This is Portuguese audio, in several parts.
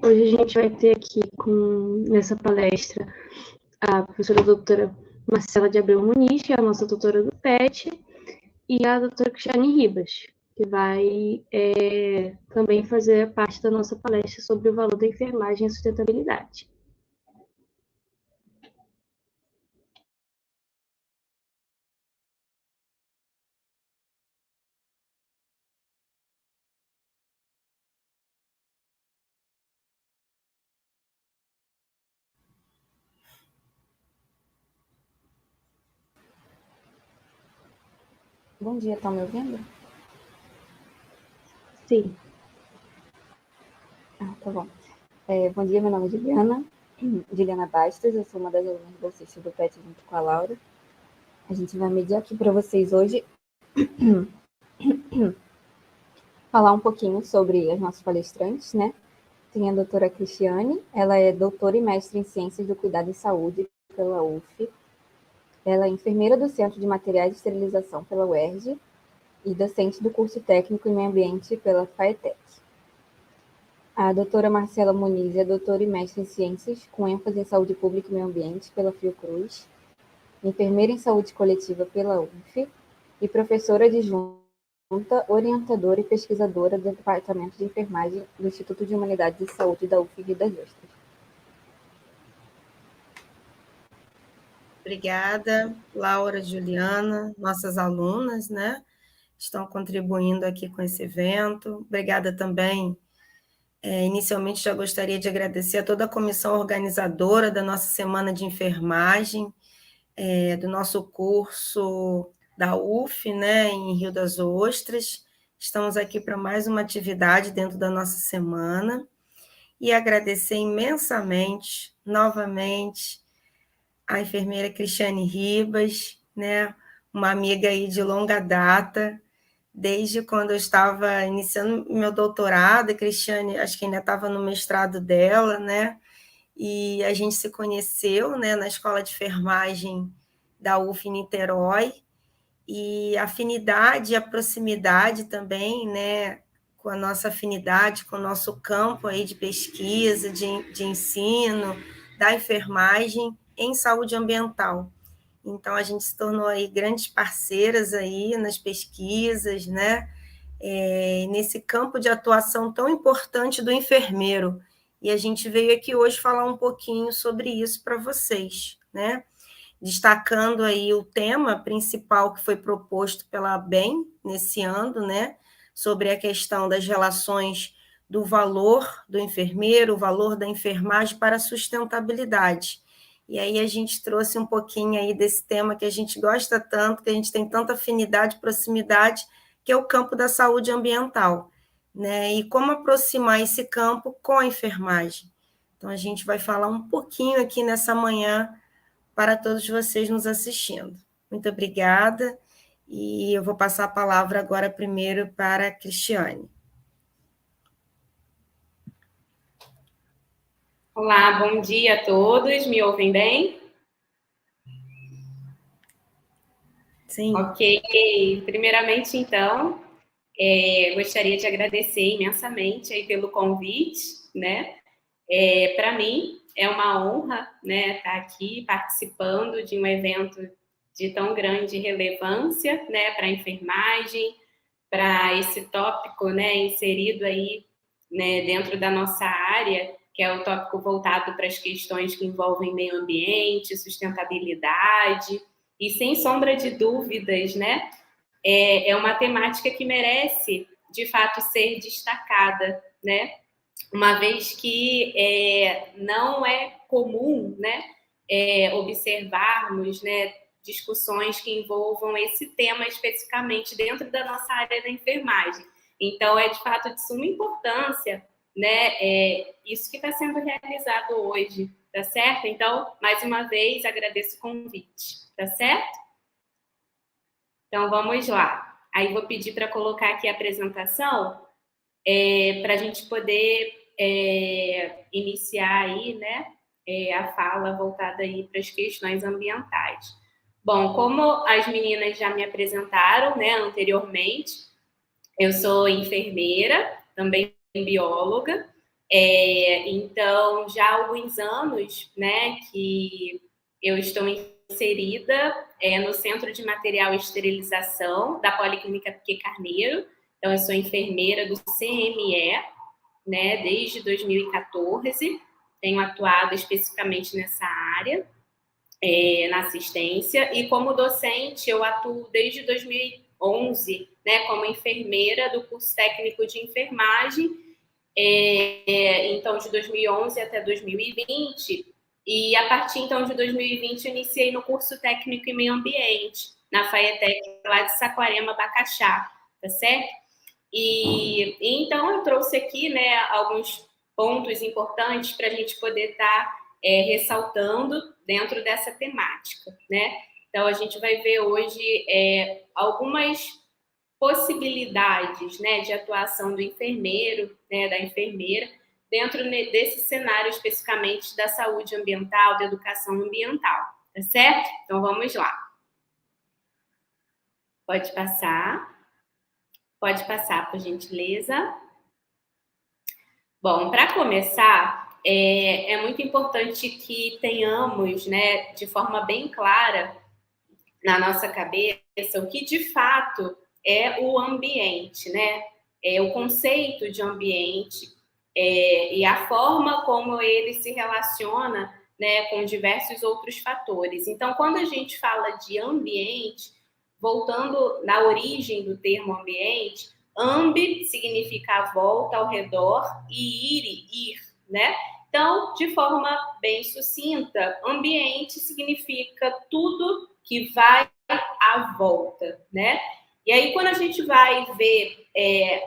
Hoje a gente vai ter aqui nessa palestra a professora doutora Marcela de Abreu Muniz, que é a nossa doutora do PET, e a doutora Cristiane Ribas, que vai também fazer parte da nossa palestra sobre o valor da enfermagem e a sustentabilidade. Bom dia, estão me ouvindo? Sim. Tá bom. Bom dia, meu nome é Juliana Bastos, eu sou uma das alunas bolsistas do PET junto com a Laura. A gente vai medir aqui para vocês hoje falar um pouquinho sobre os nossos palestrantes, né? Tem a doutora Cristiane, ela é doutora e mestre em Ciências do Cuidado e Saúde pela UF. Ela é enfermeira do Centro de Materiais de Esterilização pela UERJ e docente do curso técnico em Meio Ambiente pela FAETEC. A doutora Marcela Muniz é doutora e mestre em Ciências, com ênfase em Saúde Pública e Meio Ambiente pela Fiocruz, enfermeira em Saúde Coletiva pela UF e professora adjunta, orientadora e pesquisadora do Departamento de Enfermagem do Instituto de Humanidades e Saúde da UF Rio das Ostras. Obrigada, Laura, Juliana, nossas alunas, né? Estão contribuindo aqui com esse evento. Obrigada também. Inicialmente, já gostaria de agradecer a toda a comissão organizadora da nossa Semana de Enfermagem, do nosso curso da UF, né, em Rio das Ostras. Estamos aqui para mais uma atividade dentro da nossa semana. E agradecer imensamente, novamente, a enfermeira Cristiane Ribas, né, uma amiga aí de longa data, desde quando eu estava iniciando meu doutorado. A Cristiane, acho que ainda estava no mestrado dela, né? E a gente se conheceu, né, na Escola de Enfermagem da UF Niterói, e a afinidade e a proximidade também, né, com a nossa afinidade, com o nosso campo aí de pesquisa, de ensino, da enfermagem em saúde ambiental. Então, a gente se tornou aí grandes parceiras aí nas pesquisas, né? Nesse campo de atuação tão importante do enfermeiro. E a gente veio aqui hoje falar um pouquinho sobre isso para vocês, né? Destacando aí o tema principal que foi proposto pela ABEM nesse ano, né? Sobre a questão das relações do valor do enfermeiro, o valor da enfermagem para a sustentabilidade. E aí a gente trouxe um pouquinho aí desse tema que a gente gosta tanto, que a gente tem tanta afinidade, proximidade, que é o campo da saúde ambiental, né? E como aproximar esse campo com a enfermagem. Então, a gente vai falar um pouquinho aqui nessa manhã para todos vocês nos assistindo. Muito obrigada, e eu vou passar a palavra agora primeiro para a Cristiane. Olá, bom dia a todos, me ouvem bem? Sim. Ok, primeiramente, então, gostaria de agradecer imensamente aí pelo convite, né? Para mim, é uma honra, né, estar aqui participando de um evento de tão grande relevância, né, para a enfermagem, para esse tópico, né, inserido aí, né, dentro da nossa área, que é o tópico voltado para as questões que envolvem meio ambiente, sustentabilidade, e sem sombra de dúvidas, né, é uma temática que merece, de fato, ser destacada, né, uma vez que não é comum, né, observarmos, né, discussões que envolvam esse tema especificamente dentro da nossa área da enfermagem. Então, é de fato de suma importância, né, isso que está sendo realizado hoje, tá certo? Então, mais uma vez, agradeço o convite, tá certo? Então, vamos lá. Aí, vou pedir para colocar aqui a apresentação, para a gente poder iniciar aí, né, a fala voltada aí para as questões ambientais. Bom, como as meninas já me apresentaram, né, anteriormente, eu sou enfermeira, também bióloga, Então, já há alguns anos, né, que eu estou inserida no Centro de Material e Esterilização da Policlínica Piquet Carneiro. Então, eu sou enfermeira do CME, né, desde 2014. Tenho atuado especificamente nessa área, na assistência. E como docente, eu atuo desde 2011, né, como enfermeira do curso técnico de enfermagem, então de 2011 até 2020, e a partir então de 2020 eu iniciei no curso técnico em meio ambiente, na FAETEC, lá de Saquarema, Bacaxá, tá certo? E então eu trouxe aqui, né, alguns pontos importantes para a gente poder estar ressaltando dentro dessa temática, né? Então a gente vai ver hoje algumas possibilidades, né, de atuação do enfermeiro, né, da enfermeira, dentro desse cenário especificamente da saúde ambiental, da educação ambiental, tá certo? Então vamos lá. Pode passar, por gentileza. Bom, para começar, é muito importante que tenhamos, né, de forma bem clara na nossa cabeça o que de fato é o ambiente, né? O conceito de ambiente e a forma como ele se relaciona, né, com diversos outros fatores. Então, quando a gente fala de ambiente, voltando na origem do termo ambiente, ambi significa a volta, ao redor, e ir, né? Então, de forma bem sucinta, ambiente significa tudo que vai à volta, né? E aí, quando a gente vai ver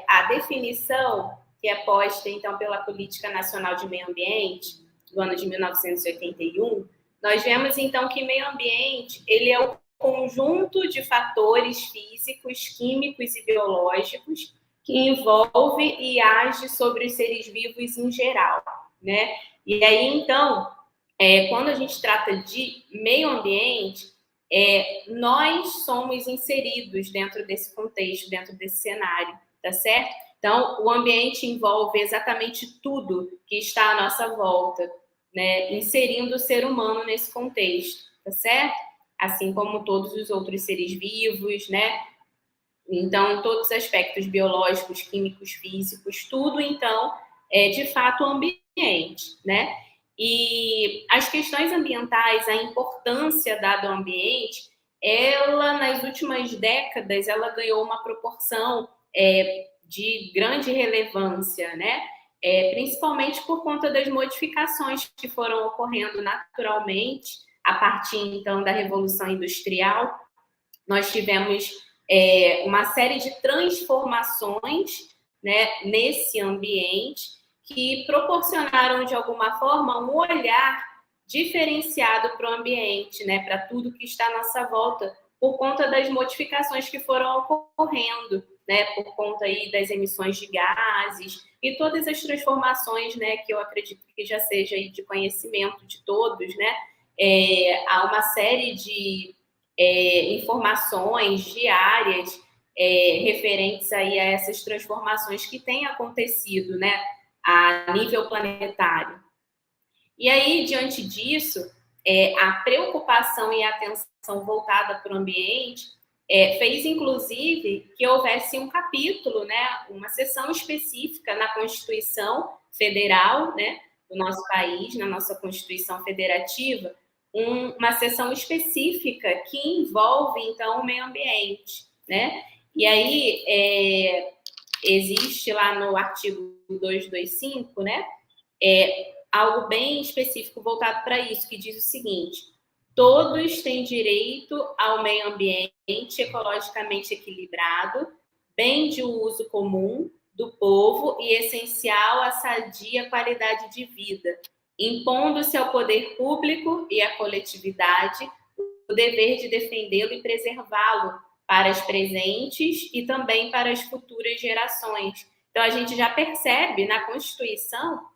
a definição que é posta, então, pela Política Nacional de Meio Ambiente, do ano de 1981, nós vemos, então, que meio ambiente, ele é o conjunto de fatores físicos, químicos e biológicos que envolve e age sobre os seres vivos em geral, né? E aí, então, quando a gente trata de meio ambiente, nós somos inseridos dentro desse contexto, dentro desse cenário, tá certo? Então, o ambiente envolve exatamente tudo que está à nossa volta, né? Inserindo o ser humano nesse contexto, tá certo? Assim como todos os outros seres vivos, né? Então, todos os aspectos biológicos, químicos, físicos, tudo, então, é de fato o ambiente, né? E as questões ambientais, a importância dada ao ambiente, ela, nas últimas décadas, ela ganhou uma proporção de grande relevância, né? Principalmente por conta das modificações que foram ocorrendo naturalmente a partir, então, da Revolução Industrial. Nós tivemos uma série de transformações, né, nesse ambiente que proporcionaram, de alguma forma, um olhar diferenciado para o ambiente, né, para tudo que está à nossa volta, por conta das modificações que foram ocorrendo, né, por conta aí das emissões de gases e todas as transformações, né, que eu acredito que já seja aí de conhecimento de todos, né, há uma série de informações diárias referentes aí a essas transformações que têm acontecido, né, a nível planetário. E aí, diante disso, a preocupação e a atenção voltada para o ambiente fez, inclusive, que houvesse um capítulo, né, uma seção específica na Constituição Federal, né, do nosso país, na nossa Constituição Federativa, uma seção específica que envolve, então, o meio ambiente, né? E aí, existe lá no artigo 225, né, algo bem específico voltado para isso, que diz o seguinte: todos têm direito ao meio ambiente ecologicamente equilibrado, bem de uso comum do povo e essencial à sadia qualidade de vida, impondo-se ao poder público e à coletividade o dever de defendê-lo e preservá-lo para as presentes e também para as futuras gerações. Então, a gente já percebe na Constituição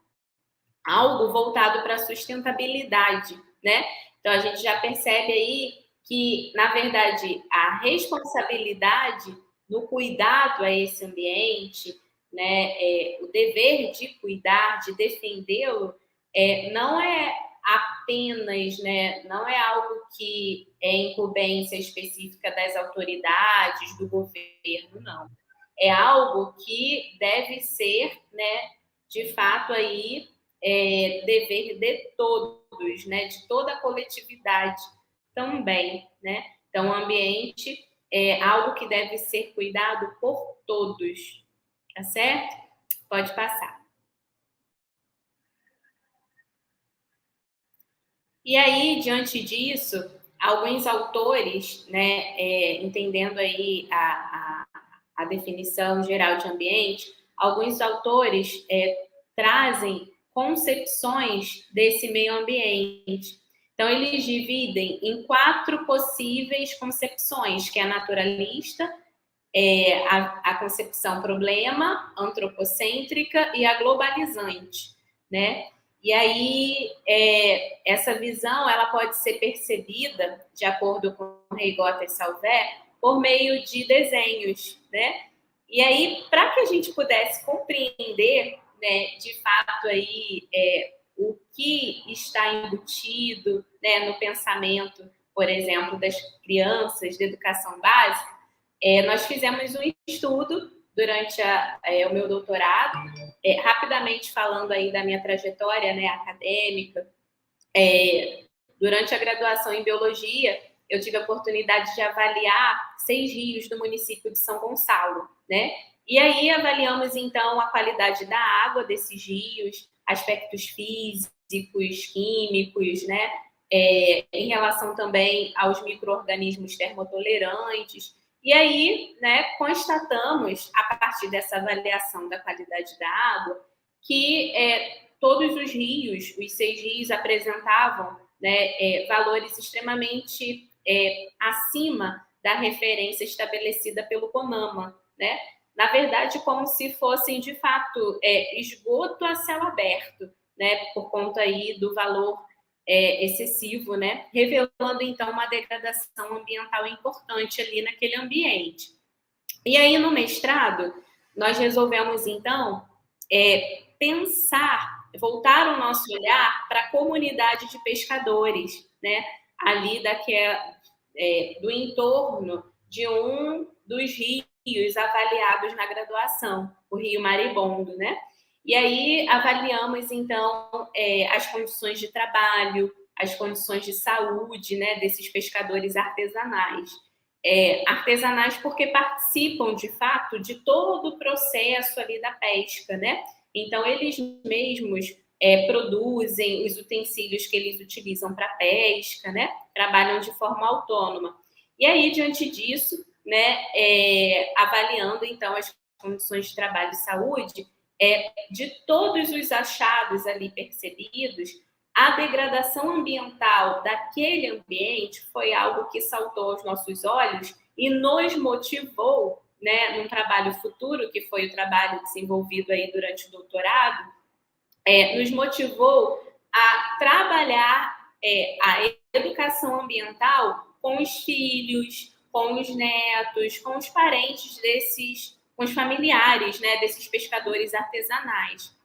algo voltado para a sustentabilidade, né? Então, a gente já percebe aí que, na verdade, a responsabilidade no cuidado a esse ambiente, né, o dever de cuidar, de defendê-lo, não é apenas, né, não é algo que é incumbência específica das autoridades, do governo, não. É algo que deve ser, né, de fato, aí, dever de todos, né, de toda a coletividade também, né? Então, o ambiente é algo que deve ser cuidado por todos, tá certo? Pode passar. E aí, diante disso, alguns autores, né, entendendo aí a definição geral de ambiente, alguns autores trazem concepções desse meio ambiente. Então, eles dividem em 4 possíveis concepções, que é a naturalista, a concepção problema, antropocêntrica e a globalizante, né? E aí, essa visão, ela pode ser percebida, de acordo com Reigotta e Salvé, por meio de desenhos, né? E aí, para que a gente pudesse compreender, né, de fato, aí, o que está embutido, né, no pensamento, por exemplo, das crianças, da educação básica, nós fizemos um estudo durante o meu doutorado, rapidamente falando aí da minha trajetória, né, acadêmica. Durante a graduação em biologia, eu tive a oportunidade de avaliar 6 rios do município de São Gonçalo, né? E aí avaliamos, então, a qualidade da água desses rios, aspectos físicos, químicos, né? Em relação também aos micro-organismos termotolerantes. E aí, né, constatamos, a partir dessa avaliação da qualidade da água, que todos os rios, os 6 rios, apresentavam, né, valores extremamente acima da referência estabelecida pelo CONAMA, né? Na verdade, como se fossem, de fato, esgoto a céu aberto, né? Por conta aí do valor excessivo, né? Revelando, então, uma degradação ambiental importante ali naquele ambiente. E aí, no mestrado, nós resolvemos, então, pensar, voltar o nosso olhar para a comunidade de pescadores, né? Ali do entorno de um dos rios avaliados na graduação, o Rio Maribondo, né? E aí avaliamos, então, as condições de trabalho, as condições de saúde, né, desses pescadores artesanais. Artesanais porque participam, de fato, de todo o processo ali da pesca, né? Então, eles mesmos produzem os utensílios que eles utilizam para pesca, né? Trabalham de forma autônoma. E aí, diante disso, né, avaliando, então, as condições de trabalho e saúde, de todos os achados ali percebidos, a degradação ambiental daquele ambiente foi algo que saltou aos nossos olhos e nos motivou, né, num trabalho futuro, que foi o trabalho desenvolvido aí durante o doutorado, nos motivou a trabalhar a educação ambiental com os filhos, com os netos, com os parentes com os familiares, né, desses pescadores artesanais.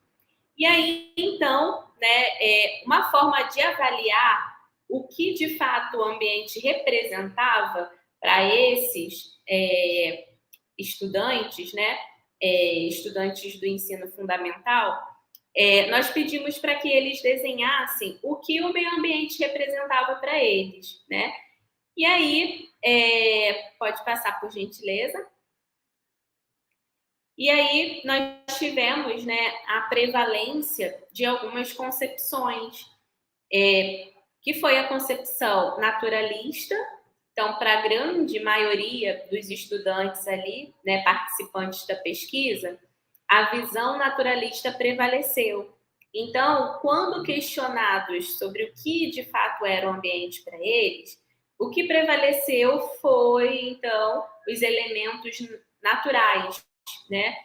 E aí, então, né, uma forma de avaliar o que, de fato, o ambiente representava para esses estudantes, né, estudantes do ensino fundamental, nós pedimos para que eles desenhassem o que o meio ambiente representava para eles, né? E aí, pode passar, por gentileza. E aí nós tivemos, né, a prevalência de algumas concepções, que foi a concepção naturalista. Então, para a grande maioria dos estudantes ali, né, participantes da pesquisa, a visão naturalista prevaleceu. Então, quando questionados sobre o que de fato era o ambiente para eles, o que prevaleceu foi, então, os elementos naturais, né?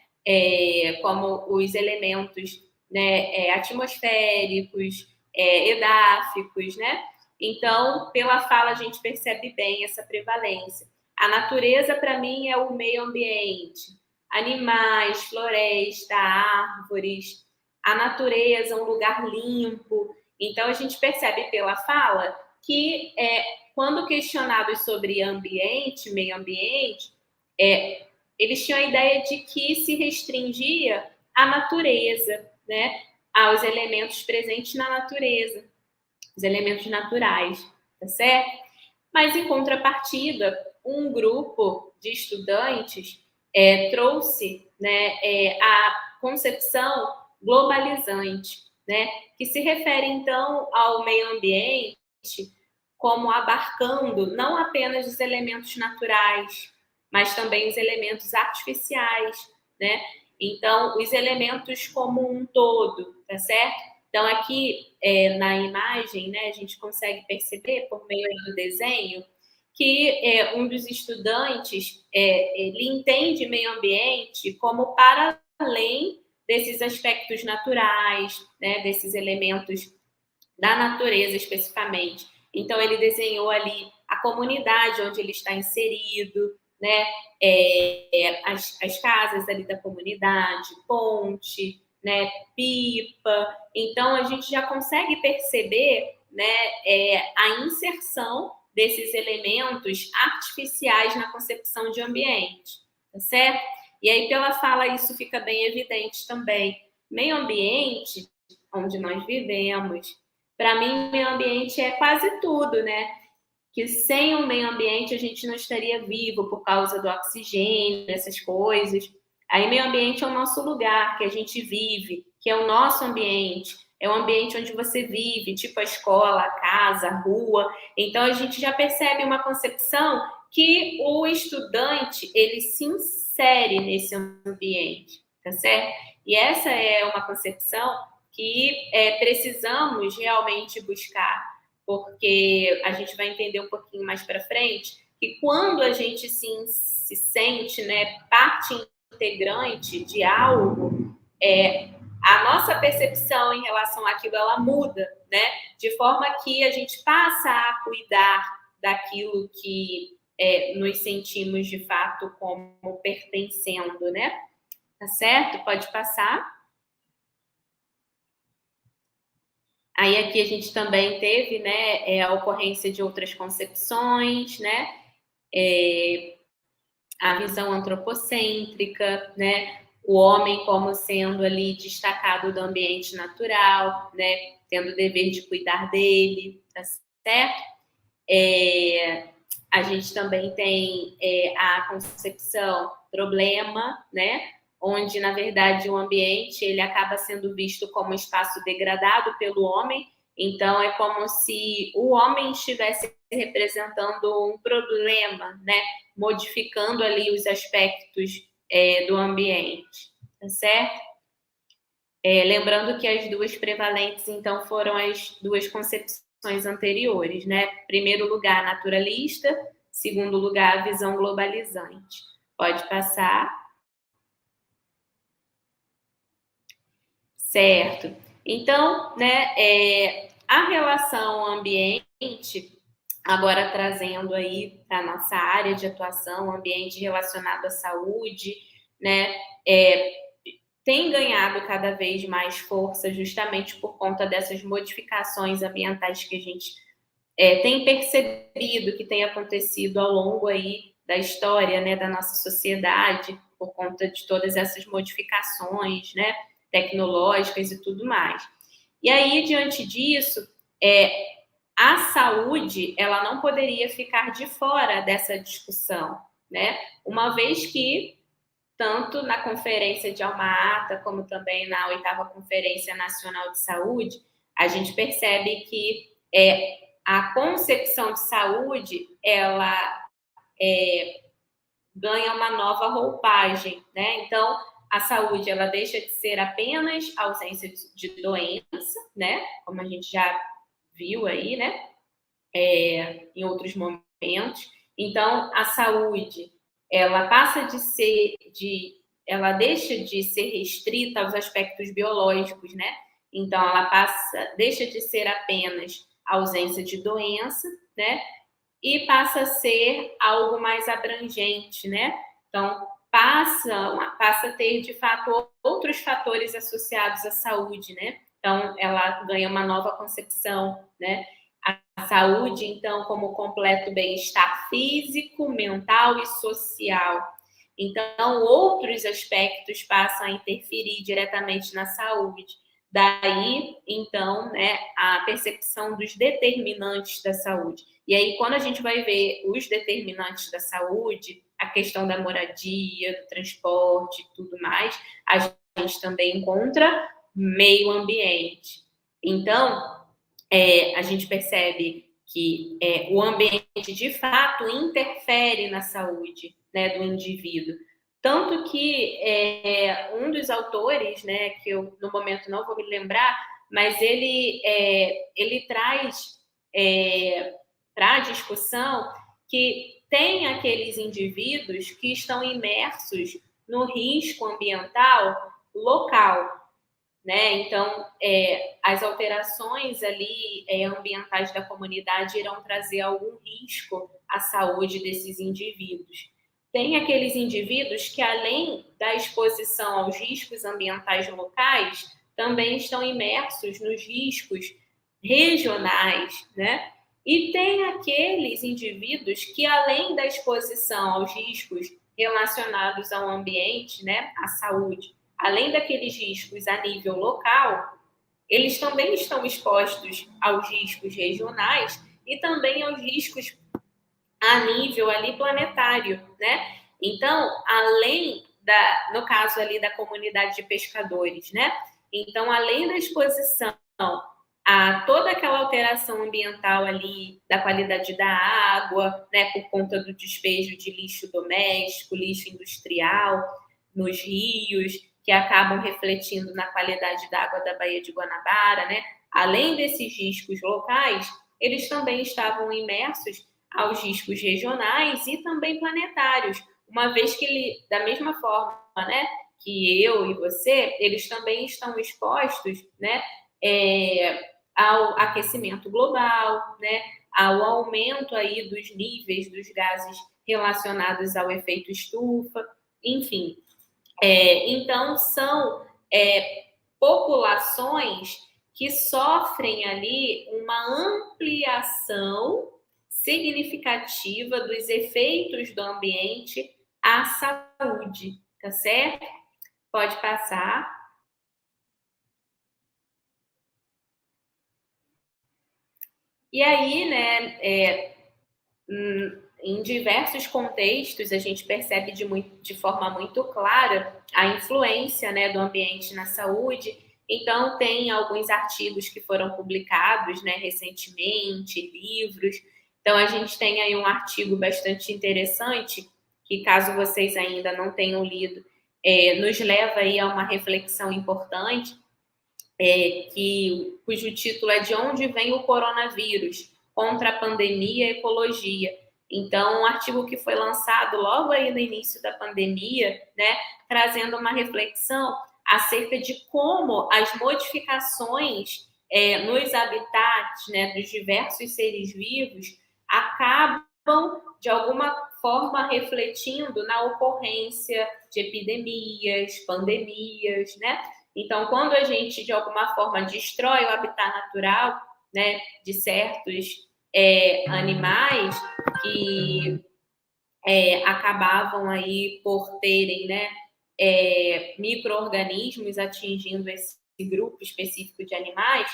Como os elementos, né, atmosféricos, edáficos, né? Então, pela fala, a gente percebe bem essa prevalência. A natureza, para mim, é o meio ambiente. animais, floresta, árvores, a natureza, um lugar limpo. Então, a gente percebe pela fala que, quando questionados sobre ambiente, meio ambiente, eles tinham a ideia de que se restringia à natureza, né? Aos elementos presentes na natureza, os elementos naturais, tá certo? Mas, em contrapartida, um grupo de estudantes trouxe, né, a concepção globalizante, né, que se refere, então, ao meio ambiente como abarcando não apenas os elementos naturais, mas também os elementos artificiais, né? Então, os elementos como um todo, tá certo? Então, aqui na imagem, né, a gente consegue perceber, por meio do desenho, que um dos estudantes ele entende meio ambiente como para além desses aspectos naturais, né, desses elementos da natureza especificamente. Então, ele desenhou ali a comunidade onde ele está inserido, né, as casas ali da comunidade, ponte, né, pipa. Então, a gente já consegue perceber, né, a inserção desses elementos artificiais na concepção de ambiente, tá certo? E aí, pela fala, isso fica bem evidente também. Meio ambiente, onde nós vivemos, para mim, meio ambiente é quase tudo, né? Que sem o meio ambiente a gente não estaria vivo por causa do oxigênio, essas coisas. Aí, meio ambiente é o nosso lugar, que a gente vive, que é o nosso ambiente. É o ambiente onde você vive, tipo a escola, a casa, a rua. Então, a gente já percebe uma concepção que o estudante, ele se insere nesse ambiente, tá certo? E essa é uma concepção que precisamos realmente buscar, porque a gente vai entender um pouquinho mais para frente que quando a gente se sente, né, parte integrante de algo, a nossa percepção em relação àquilo, ela muda, né? De forma que a gente passa a cuidar daquilo que nos sentimos de fato como pertencendo, né? Tá certo? Pode passar. Aí aqui a gente também teve, né, a ocorrência de outras concepções, né, a visão antropocêntrica, né, o homem como sendo ali destacado do ambiente natural, né, tendo o dever de cuidar dele, tá certo? A gente também tem a concepção problema, né, onde, na verdade, o ambiente ele acaba sendo visto como espaço degradado pelo homem. Então, é como se o homem estivesse representando um problema, né? Modificando ali os aspectos do ambiente, tá certo? Lembrando que as duas prevalentes, então, foram as duas concepções anteriores, né? Primeiro lugar, naturalista. Segundo lugar, a visão globalizante. Pode passar. Certo. Então, né, a relação ambiente, agora trazendo aí para a nossa área de atuação, ambiente relacionado à saúde, né, tem ganhado cada vez mais força justamente por conta dessas modificações ambientais que a gente tem percebido que tem acontecido ao longo aí da história, né, da nossa sociedade, por conta de todas essas modificações, né, tecnológicas e tudo mais. E aí, diante disso, a saúde, ela não poderia ficar de fora dessa discussão, né? Uma vez que, tanto na Conferência de Alma-Ata, como também na 8ª Conferência Nacional de Saúde, a gente percebe que a concepção de saúde, ela ganha uma nova roupagem, né? Então, a saúde, ela deixa de ser apenas ausência de doença, né? Como a gente já viu aí, né? Em outros momentos. Então, a saúde, ela passa de ser, ela deixa de ser restrita aos aspectos biológicos, né? Então, ela deixa de ser apenas ausência de doença, né? E passa a ser algo mais abrangente, né? Então, passa a ter, de fato, outros fatores associados à saúde, né? Então, ela ganha uma nova concepção, né? A saúde, então, como completo bem-estar físico, mental e social. Então, outros aspectos passam a interferir diretamente na saúde. Daí, então, né, a percepção dos determinantes da saúde. E aí, quando a gente vai ver os determinantes da saúde, a questão da moradia, do transporte e tudo mais, a gente também encontra meio ambiente. Então, a gente percebe que o ambiente, de fato, interfere na saúde, né, do indivíduo. Tanto que um dos autores, né, que eu no momento não vou me lembrar, mas ele traz para a discussão que tem aqueles indivíduos que estão imersos no risco ambiental local, né? Então, as alterações ali ambientais da comunidade irão trazer algum risco à saúde desses indivíduos. Tem aqueles indivíduos que, além da exposição aos riscos ambientais locais, também estão imersos nos riscos regionais, né? E tem aqueles indivíduos que, além da exposição aos riscos relacionados ao ambiente, né, à saúde, além daqueles riscos a nível local, eles também estão expostos aos riscos regionais e também aos riscos a nível ali planetário, né? Então, além no caso ali da comunidade de pescadores, né? Então, além da exposição a toda aquela alteração ambiental ali, da qualidade da água, né? Por conta do despejo de lixo doméstico, lixo industrial nos rios, que acabam refletindo na qualidade da água da Baía de Guanabara, né? Além desses riscos locais, eles também estavam imersos aos riscos regionais e também planetários, uma vez que da mesma forma, né, que eu e você, eles também estão expostos, né, ao aquecimento global, né, ao aumento aí dos níveis dos gases relacionados ao efeito estufa, enfim. Então, são populações que sofrem ali uma ampliação significativa dos efeitos do ambiente à saúde, tá certo? Pode passar. E aí, né, em diversos contextos, a gente percebe de forma muito clara a influência, né, do ambiente na saúde. Então, tem alguns artigos que foram publicados, né, recentemente, livros. Então, a gente tem aí um artigo bastante interessante, que caso vocês ainda não tenham lido, nos leva aí a uma reflexão importante, cujo título é De Onde Vem o Coronavírus? Contra a Pandemia e Ecologia. Então, um artigo que foi lançado logo aí no início da pandemia, né, trazendo uma reflexão acerca de como as modificações nos habitats, né, dos diversos seres vivos acabam, de alguma forma, refletindo na ocorrência de epidemias, pandemias, né? Então, quando a gente, de alguma forma, destrói o habitat natural, né, de certos animais que acabavam aí por terem, né, micro-organismos atingindo esse grupo específico de animais,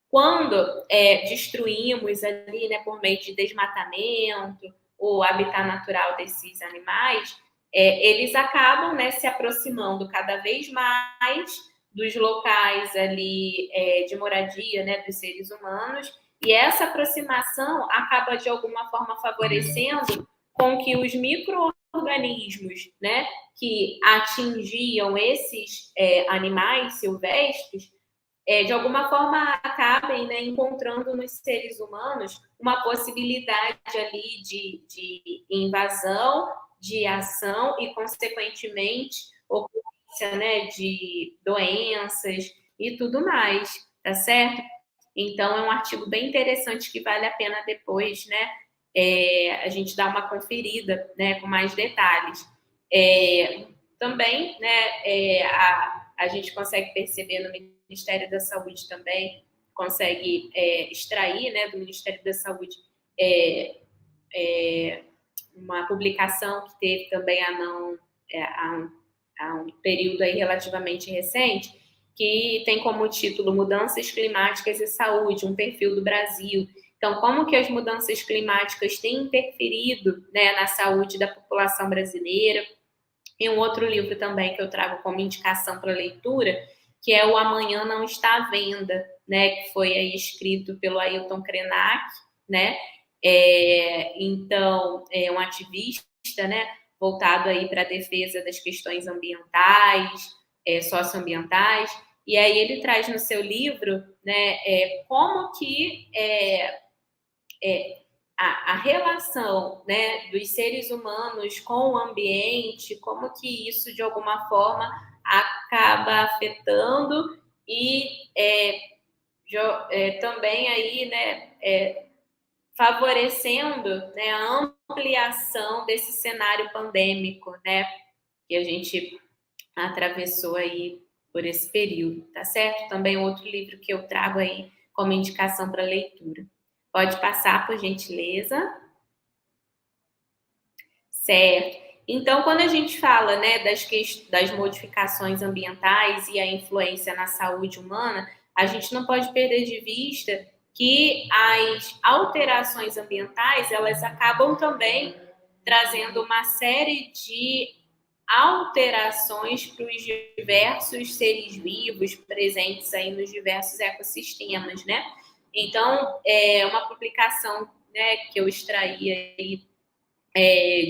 quando destruímos ali, né, por meio de desmatamento, o habitat natural desses animais, eles acabam, né, se aproximando cada vez mais dos locais ali de moradia, né, dos seres humanos, e essa aproximação acaba, de alguma forma, favorecendo com que os micro-organismos, né, que atingiam esses animais silvestres, de alguma forma acabem, né, encontrando nos seres humanos uma possibilidade ali de invasão, de ação e, consequentemente, ocorrência, né, de doenças e tudo mais, tá certo? Então, é um artigo bem interessante que vale a pena depois, né, a gente dar uma conferida, né, com mais detalhes. Também, né, a gente consegue perceber no Ministério da Saúde também, consegue extrair, né, do Ministério da Saúde uma publicação que teve também há um período aí relativamente recente, que tem como título Mudanças Climáticas e Saúde, um perfil do Brasil. Então, como que as mudanças climáticas têm interferido, né, na saúde da população brasileira? E um outro livro também que eu trago como indicação para leitura, que é O Amanhã Não Está à Venda, né, que foi aí escrito pelo Ailton Krenak, né? Então, é um ativista, né, voltado aí para a defesa das questões ambientais, socioambientais, e aí ele traz no seu livro, né, como que a relação, né, dos seres humanos com o ambiente, como que isso, de alguma forma, acaba afetando e também aí, né, favorecendo, né, a ampliação desse cenário pandêmico, né, que a gente atravessou aí por esse período, tá certo? Também outro livro que eu trago aí como indicação para leitura. Pode passar, por gentileza. Certo. Então, quando a gente fala, né, das modificações ambientais e a influência na saúde humana, a gente não pode perder de vista que as alterações ambientais, elas acabam também trazendo uma série de alterações para os diversos seres vivos presentes aí nos diversos ecossistemas, né? Então, uma publicação, né, que eu extraí aí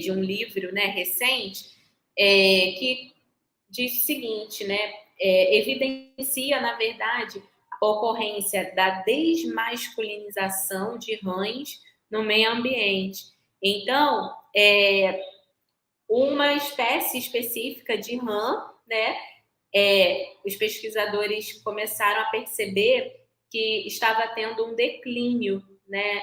de um livro, né, recente, que diz o seguinte, né, evidencia, na verdade, a ocorrência da desmasculinização de rãs no meio ambiente. Então, uma espécie específica de rã, né, os pesquisadores começaram a perceber que estava tendo um declínio, né,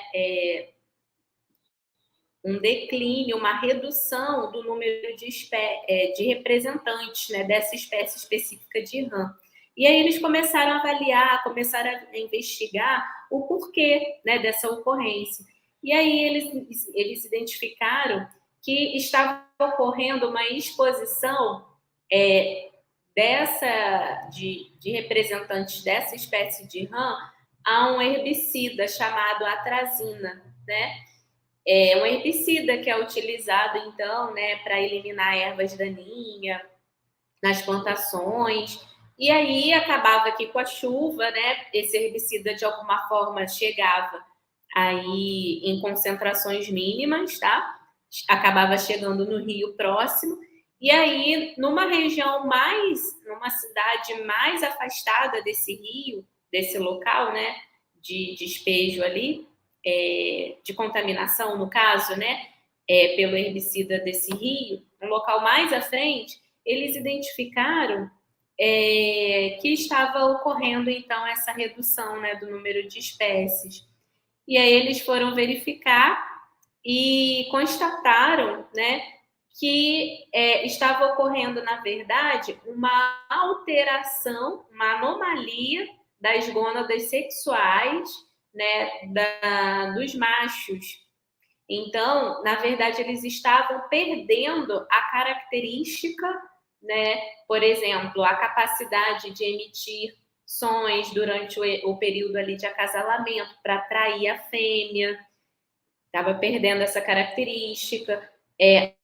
uma redução do número de representantes, né, dessa espécie específica de rã. E aí eles começaram a avaliar, começaram a investigar o porquê, né, dessa ocorrência. E aí eles identificaram que estava ocorrendo uma exposição de representantes dessa espécie de rã a um herbicida chamado atrazina, né? É um herbicida que é utilizado, então, né, para eliminar ervas daninhas nas plantações. E aí acabava que com a chuva, né, esse herbicida de alguma forma chegava aí em concentrações mínimas, tá? Acabava chegando no rio próximo. E aí, numa cidade mais afastada desse rio, desse local, né, de despejo ali, de contaminação, no caso, né, pelo herbicida desse rio, um local mais à frente, eles identificaram que estava ocorrendo, então, essa redução, né, do número de espécies. E aí eles foram verificar e constataram, né, que estava ocorrendo, na verdade, uma alteração, uma anomalia das gônadas sexuais, né, dos machos. Então, na verdade, eles estavam perdendo a característica, né, por exemplo, a capacidade de emitir sons durante o período ali de acasalamento para atrair a fêmea, estava perdendo essa característica.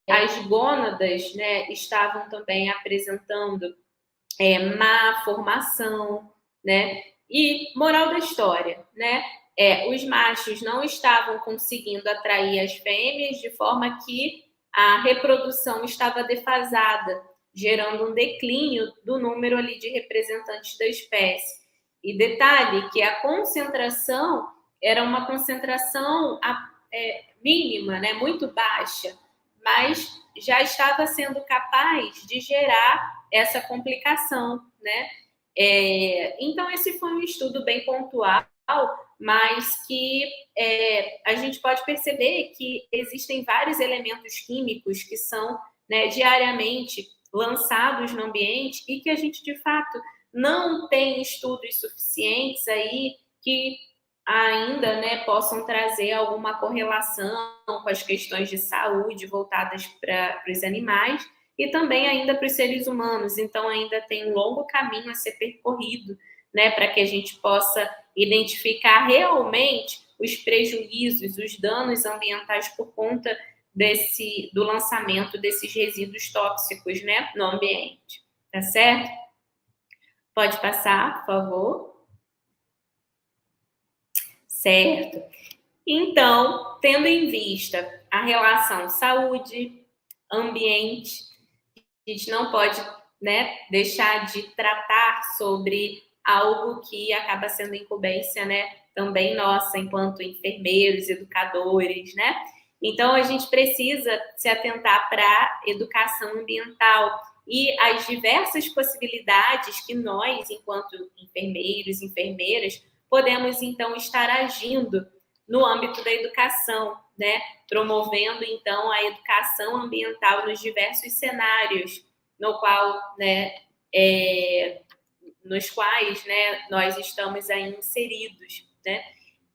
As gônadas, né, estavam também apresentando má formação, né? E moral da história, né? Os machos não estavam conseguindo atrair as fêmeas de forma que a reprodução estava defasada, gerando um declínio do número ali de representantes da espécie. E detalhe que a concentração era uma concentração mínima, né? Muito baixa, mas já estava sendo capaz de gerar essa complicação, né? Então, esse foi um estudo bem pontual, mas que a gente pode perceber que existem vários elementos químicos que são né, diariamente lançados no ambiente e que a gente, de fato, não tem estudos suficientes aí que ainda, né, possam trazer alguma correlação com as questões de saúde voltadas para os animais e também ainda para os seres humanos. Então, ainda tem um longo caminho a ser percorrido, né, para que a gente possa identificar realmente os prejuízos, os danos ambientais por conta do lançamento desses resíduos tóxicos, né, no ambiente. Tá certo? Pode passar, por favor. Certo. Então, tendo em vista a relação saúde, ambiente, a gente não pode, né, deixar de tratar sobre algo que acaba sendo incumbência, né, também nossa, enquanto enfermeiros, educadores, né? Então, a gente precisa se atentar para a educação ambiental e as diversas possibilidades que nós, enquanto enfermeiros, enfermeiras, podemos, então, estar agindo no âmbito da educação, né? Promovendo, então, a educação ambiental nos diversos cenários no qual, né, nos quais, né, nós estamos aí inseridos, né?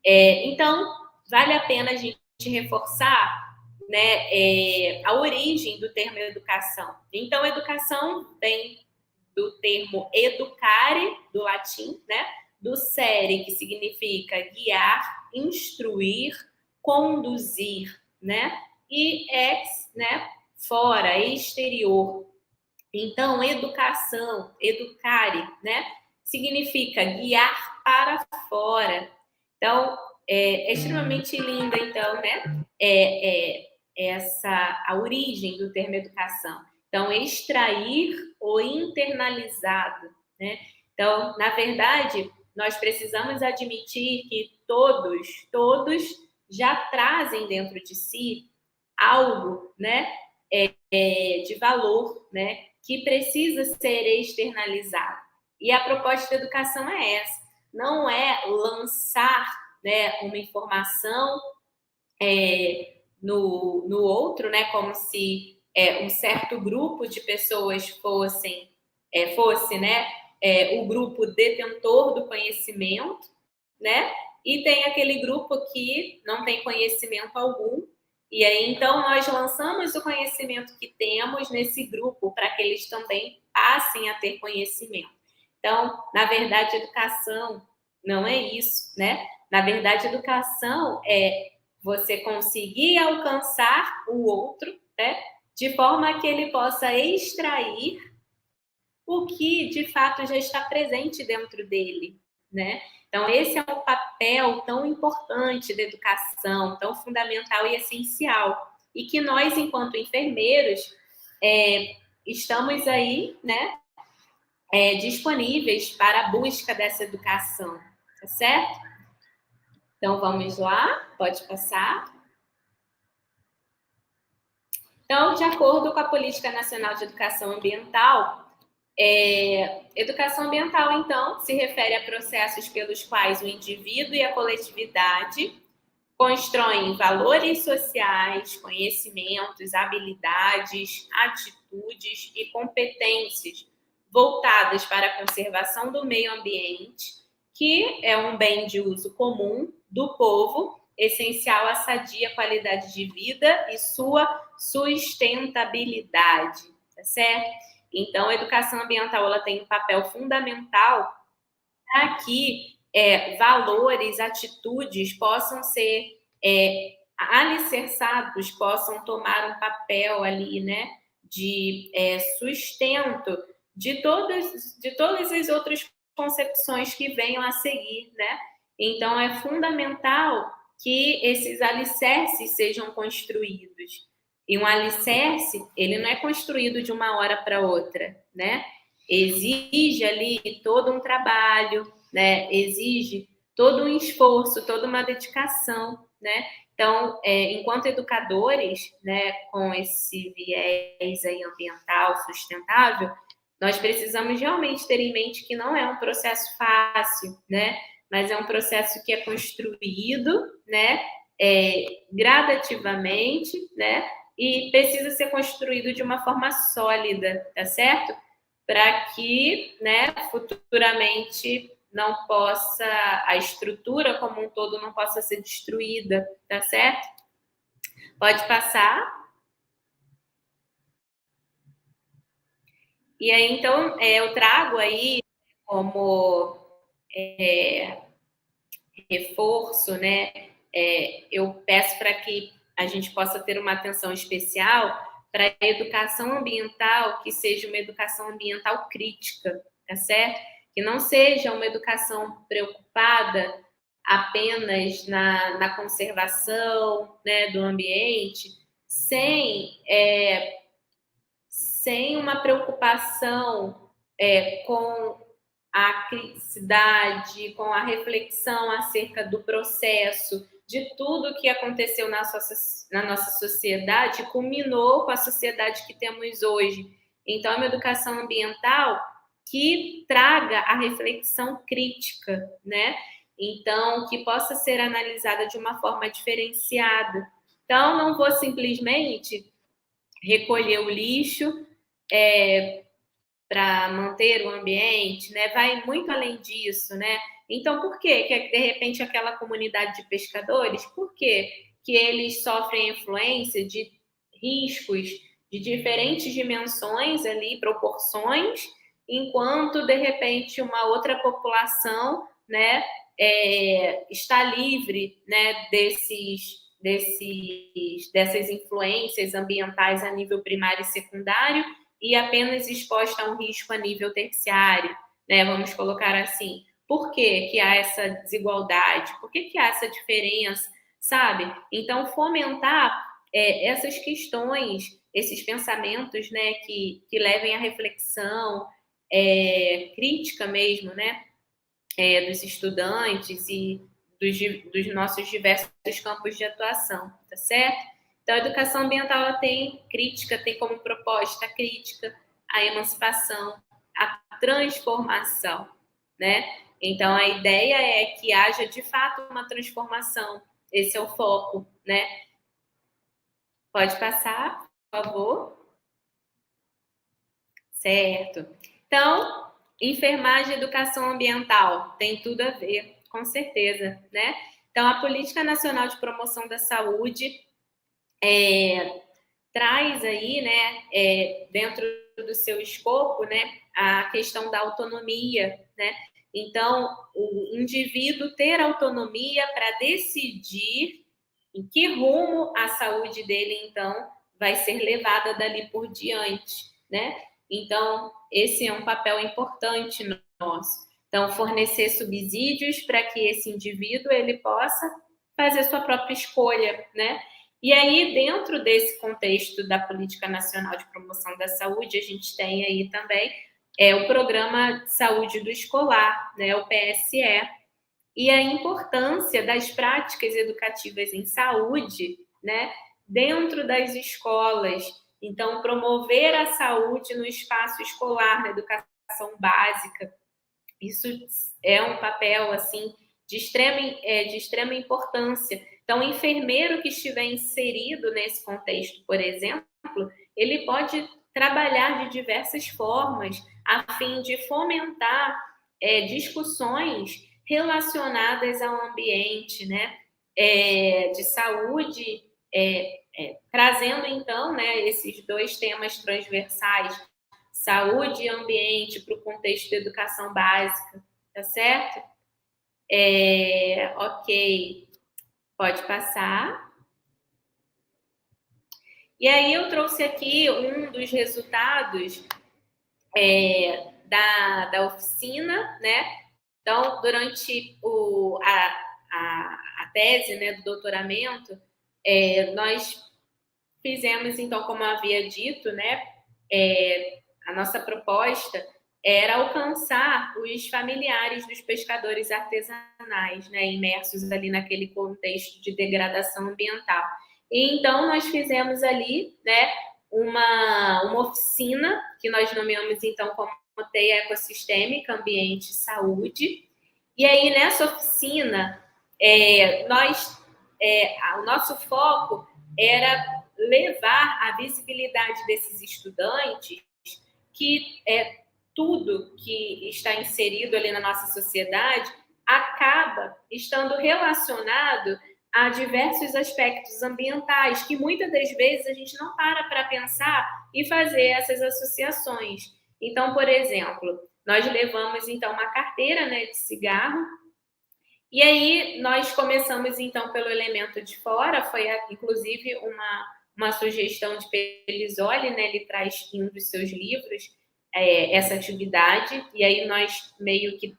Então, vale a pena a gente reforçar, né, a origem do termo educação. Então, educação vem do termo educare, do latim, né? Do sere, que significa guiar, instruir, conduzir, né? E ex, né? Fora, exterior. Então, educação, educare, né? Significa guiar para fora. Então, é extremamente linda, então, né? A origem do termo educação. Então, extrair o internalizado, né? Então, na verdade, nós precisamos admitir que todos já trazem dentro de si algo, né? De valor, né? Que precisa ser externalizado. E a proposta da educação é essa. Não é lançar, né, uma informação no outro, né, como se um certo grupo de pessoas fosse, né, o grupo detentor do conhecimento, né, e tem aquele grupo que não tem conhecimento algum, e aí então nós lançamos o conhecimento que temos nesse grupo para que eles também passem a ter conhecimento. Então, na verdade, educação não é isso, né? Na verdade, educação é você conseguir alcançar o outro, né? De forma que ele possa extrair o que, de fato, já está presente dentro dele, né? Então, esse é um papel tão importante da educação, tão fundamental e essencial. E que nós, enquanto enfermeiros, estamos aí, né? Disponíveis para a busca dessa educação, tá certo? Então, vamos lá, pode passar. Então, de acordo com a Política Nacional de Educação Ambiental, educação ambiental, então, se refere a processos pelos quais o indivíduo e a coletividade constroem valores sociais, conhecimentos, habilidades, atitudes e competências voltadas para a conservação do meio ambiente, que é um bem de uso comum do povo, essencial à sadia qualidade de vida e sua sustentabilidade, tá certo? Então, a educação ambiental ela tem um papel fundamental para que valores, atitudes possam ser alicerçados, possam tomar um papel ali, né, de sustento de todas as outras concepções que venham a seguir, né? Então, é fundamental que esses alicerces sejam construídos. E um alicerce, ele não é construído de uma hora para outra, né? Exige ali todo um trabalho, né? Exige todo um esforço, toda uma dedicação, né? Então, enquanto educadores, né, com esse viés aí ambiental sustentável, nós precisamos realmente ter em mente que não é um processo fácil, né? Mas é um processo que é construído, né? Gradativamente, né? e precisa ser construído de uma forma sólida, tá certo? Para que, né, futuramente não possa, a estrutura como um todo não possa ser destruída, tá certo? Pode passar. E aí, então, eu trago aí como reforço, né? Eu peço para que a gente possa ter uma atenção especial para a educação ambiental, que seja uma educação ambiental crítica, tá certo? Que não seja uma educação preocupada apenas na conservação, né, do ambiente, sem uma preocupação com a criticidade, com a reflexão acerca do processo, de tudo que aconteceu na nossa sociedade, culminou com a sociedade que temos hoje. Então, é uma educação ambiental que traga a reflexão crítica, né? Então, que possa ser analisada de uma forma diferenciada. Então, não vou simplesmente recolher o lixo para manter o ambiente, né? Vai muito além disso, né? Então, por que de repente aquela comunidade de pescadores, por que eles sofrem influência de riscos de diferentes dimensões ali, proporções, enquanto de repente uma outra população, né, está livre, né, dessas influências ambientais a nível primário e secundário e apenas exposta a um risco a nível terciário, né? Vamos colocar assim. Por que há essa desigualdade? Por que há essa diferença, sabe? Então, fomentar essas questões, esses pensamentos, né, que levem à reflexão crítica mesmo, né, dos estudantes e dos nossos diversos campos de atuação, tá certo? Então, a educação ambiental ela tem crítica, tem como proposta a crítica, a emancipação, a transformação, né? Então, a ideia é que haja, de fato, uma transformação. Esse é o foco, né? Pode passar, por favor. Certo. Então, enfermagem e educação ambiental tem tudo a ver, com certeza, né? Então, a Política Nacional de Promoção da Saúde traz aí, né, dentro do seu escopo, né, a questão da autonomia, né? Então, o indivíduo ter autonomia para decidir em que rumo a saúde dele, então, vai ser levada dali por diante, né? Então, esse é um papel importante nosso. Então, fornecer subsídios para que esse indivíduo ele possa fazer sua própria escolha, né? E aí, dentro desse contexto da Política Nacional de Promoção da Saúde, a gente tem aí também o Programa de Saúde do Escolar, né, o PSE, e a importância das práticas educativas em saúde, né, dentro das escolas. Então, promover a saúde no espaço escolar, na educação básica, isso é um papel assim de extrema importância. Então, o enfermeiro que estiver inserido nesse contexto, por exemplo, ele pode trabalhar de diversas formas a fim de fomentar discussões relacionadas ao ambiente, né, de saúde, trazendo então, né, esses dois temas transversais, saúde e ambiente, para o contexto da educação básica, tá certo? Ok, pode passar. E aí eu trouxe aqui um dos resultados da oficina, né? Então, durante a tese, né, do doutoramento, nós fizemos, então, como eu havia dito, né, a nossa proposta era alcançar os familiares dos pescadores artesanais, né, imersos ali naquele contexto de degradação ambiental. E então nós fizemos ali, né, uma oficina que nós nomeamos então como TEIA Ecossistêmica, Ambiente e Saúde. E aí nessa oficina o nosso foco era levar a visibilidade desses estudantes que tudo que está inserido ali na nossa sociedade acaba estando relacionado a diversos aspectos ambientais, que muitas das vezes a gente não para pensar e fazer essas associações. Então, por exemplo, nós levamos, então, uma carteira, né, de cigarro, e aí nós começamos, então, pelo elemento de fora, foi, inclusive, uma sugestão de Pelisoli, né, ele traz em um dos seus livros essa atividade, e aí nós meio que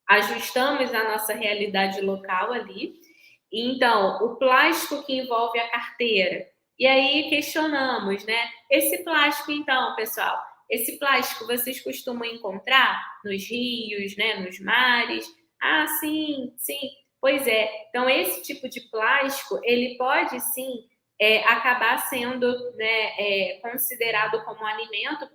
ajustamos a nossa realidade local ali. Então, o plástico que envolve a carteira. E aí questionamos, né? Esse plástico, então, pessoal, esse plástico vocês costumam encontrar nos rios, né? Nos mares? Ah, sim, sim. Pois é. Então, esse tipo de plástico, ele pode, sim, acabar sendo, né, considerado como alimento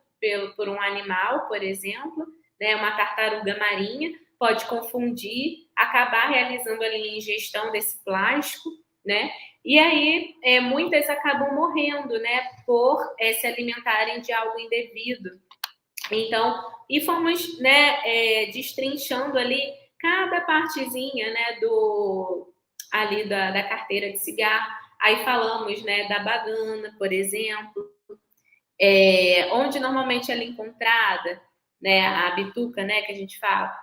por um animal, por exemplo, né? Uma tartaruga marinha, pode confundir, acabar realizando ali a ingestão desse plástico, né? E aí, muitas acabam morrendo, né? Por se alimentarem de algo indevido. Então, e fomos, né, destrinchando ali cada partezinha, né, ali da carteira de cigarro. Aí falamos, né, da bagana, por exemplo, onde normalmente ela é encontrada, né, a bituca, né, que a gente fala.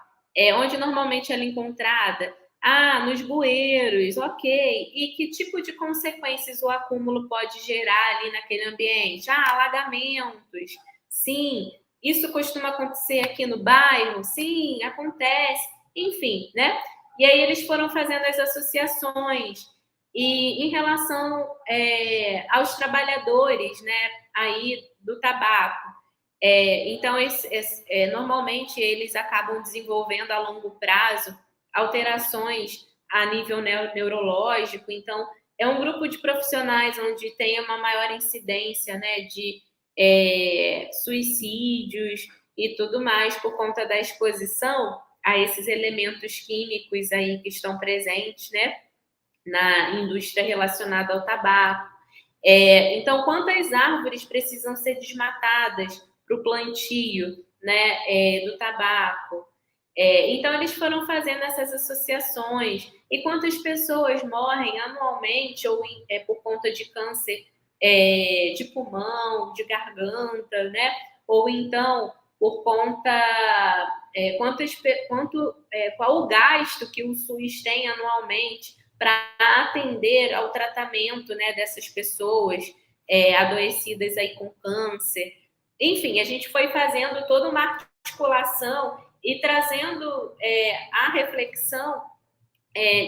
Onde normalmente ela é encontrada? Ah, nos bueiros, ok. E que tipo de consequências o acúmulo pode gerar ali naquele ambiente? Ah, alagamentos. Sim. Isso costuma acontecer aqui no bairro? Sim, acontece. Enfim, né? E aí eles foram fazendo as associações. E em relação aos trabalhadores, né, aí do tabaco, então, normalmente, eles acabam desenvolvendo a longo prazo alterações a nível neurológico. Então, é um grupo de profissionais onde tem uma maior incidência, né, de suicídios e tudo mais por conta da exposição a esses elementos químicos aí que estão presentes, né, na indústria relacionada ao tabaco. Então, quantas árvores precisam ser desmatadas para o plantio, né, do tabaco? Então, eles foram fazendo essas associações. E quantas pessoas morrem anualmente ou por conta de câncer de pulmão, de garganta, né? Ou então por conta qual o gasto que o SUS tem anualmente para atender ao tratamento, né, dessas pessoas adoecidas aí com câncer. Enfim, a gente foi fazendo toda uma articulação e trazendo a reflexão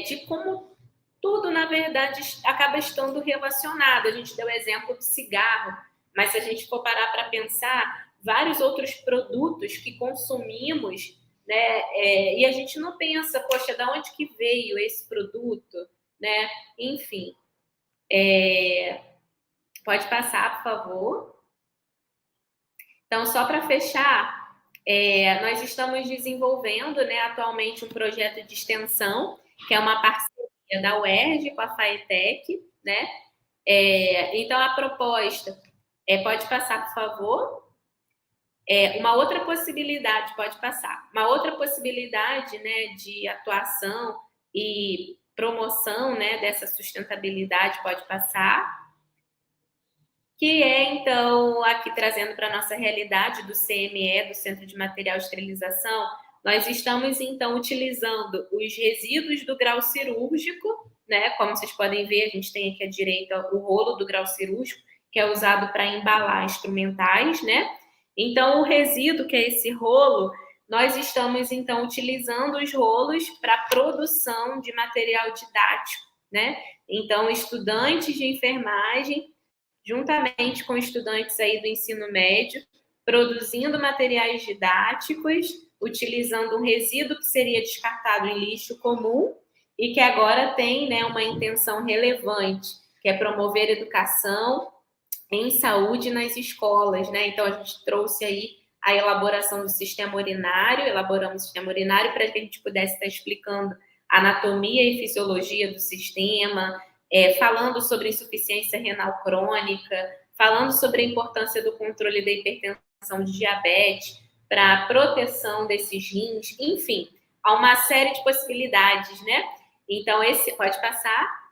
de como tudo, na verdade, acaba estando relacionado. A gente deu o exemplo do cigarro, mas se a gente for parar para pensar, vários outros produtos que consumimos, né, e a gente não pensa, poxa, de onde que veio esse produto, né? Enfim. Pode passar, por favor. Então, só para fechar, nós estamos desenvolvendo, né, atualmente um projeto de extensão, que é uma parceria da UERJ com a FAETEC, né? Então, a proposta pode passar, por favor. Uma outra possibilidade, pode passar, uma outra possibilidade, né, de atuação e promoção, né, dessa sustentabilidade, pode passar, que então, aqui trazendo para a nossa realidade do CME, do Centro de Material de Esterilização, nós estamos, então, utilizando os resíduos do grau cirúrgico, né? Como vocês podem ver, a gente tem aqui à direita o rolo do grau cirúrgico, que é usado para embalar instrumentais, né? Então, o resíduo, que é esse rolo, nós estamos, então, utilizando os rolos para a produção de material didático, né? Então, estudantes de enfermagem, juntamente com estudantes aí do ensino médio, produzindo materiais didáticos, utilizando um resíduo que seria descartado em lixo comum e que agora tem, né, uma intenção relevante, que é promover educação em saúde nas escolas, né? Então, a gente trouxe aí a elaboração do sistema urinário, elaboramos o sistema urinário para que a gente pudesse estar explicando a anatomia e fisiologia do sistema, falando sobre insuficiência renal crônica, falando sobre a importância do controle da hipertensão, de diabetes, para a proteção desses rins, enfim, há uma série de possibilidades, né? Então, esse pode passar.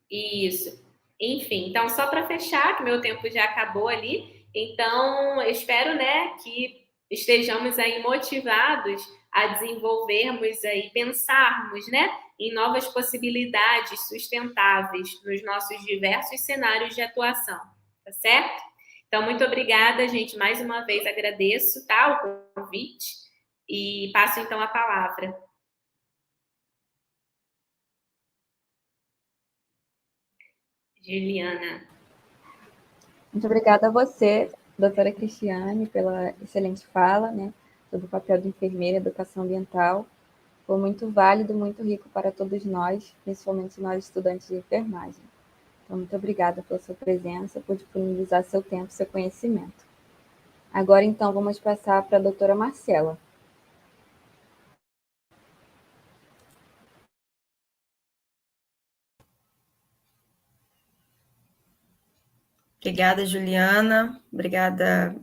Isso. Enfim, então, só para fechar, que meu tempo já acabou ali, então, eu espero, né, que estejamos aí motivados a desenvolvermos aí, pensarmos, né, em novas possibilidades sustentáveis nos nossos diversos cenários de atuação, tá certo? Então, muito obrigada, gente, mais uma vez agradeço, tá, o convite, e passo, então, a palavra. Juliana. Muito obrigada a você, doutora Cristiane, pela excelente fala, né, sobre o papel do enfermeiro e educação ambiental. Foi muito válido, muito rico para todos nós, principalmente nós estudantes de enfermagem. Então, muito obrigada pela sua presença, por disponibilizar seu tempo e seu conhecimento. Agora, então, vamos passar para a doutora Marcela. Obrigada, Juliana. Obrigada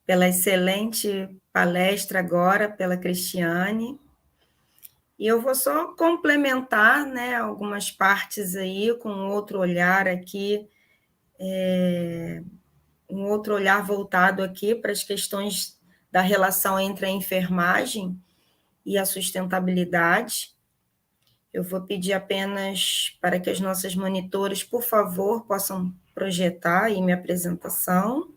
pela excelente palestra agora, pela Cristiane. E eu vou só complementar, né, algumas partes aí com outro olhar aqui, um outro olhar voltado aqui para as questões da relação entre a enfermagem e a sustentabilidade. Eu vou pedir apenas para que as nossas monitoras, por favor, possam projetar aí minha apresentação.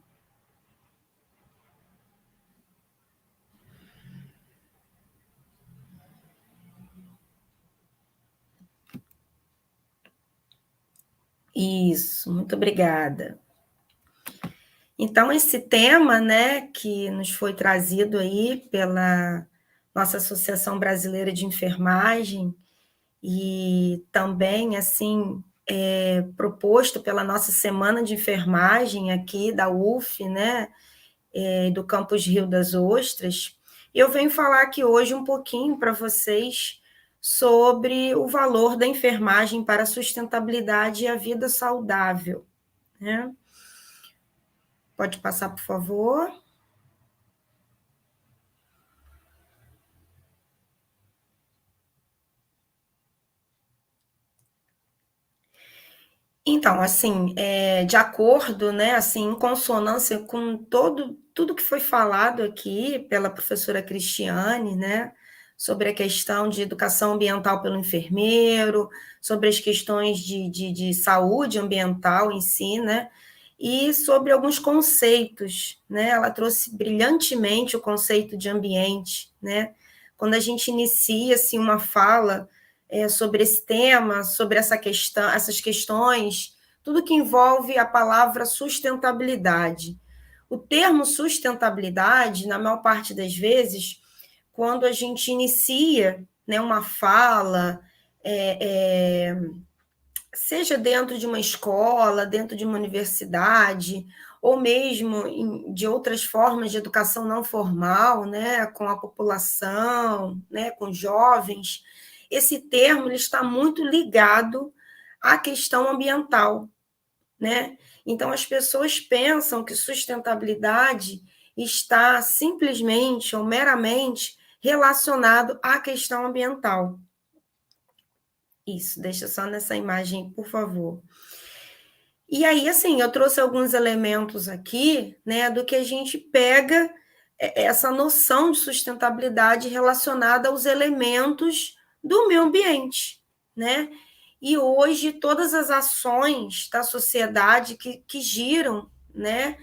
Isso, muito obrigada. Então, esse tema, né, que nos foi trazido aí pela nossa Associação Brasileira de Enfermagem e também, assim, proposto pela nossa Semana de Enfermagem aqui da UF, né, do Campus Rio das Ostras, eu venho falar aqui hoje um pouquinho para vocês sobre o valor da enfermagem para a sustentabilidade e a vida saudável, né? Pode passar, por favor. Então, assim, de acordo, né, assim, em consonância com tudo que foi falado aqui pela professora Cristiane, né, sobre a questão de educação ambiental pelo enfermeiro, sobre as questões de saúde ambiental em si, né, e sobre alguns conceitos, né, ela trouxe brilhantemente o conceito de ambiente, né, quando a gente inicia, assim, uma fala sobre esse tema, sobre essa questão, essas questões, tudo que envolve a palavra sustentabilidade. O termo sustentabilidade, na maior parte das vezes, quando a gente inicia, né, uma fala, seja dentro de uma escola, dentro de uma universidade, ou mesmo de outras formas de educação não formal, né, com a população, né, com jovens, esse termo ele está muito ligado à questão ambiental, né? Então, as pessoas pensam que sustentabilidade está simplesmente ou meramente relacionado à questão ambiental. Isso, deixa só nessa imagem, por favor. E aí, assim, eu trouxe alguns elementos aqui, né, do que a gente pega essa noção de sustentabilidade relacionada aos elementos do meio ambiente, né? E hoje todas as ações da sociedade que giram, né,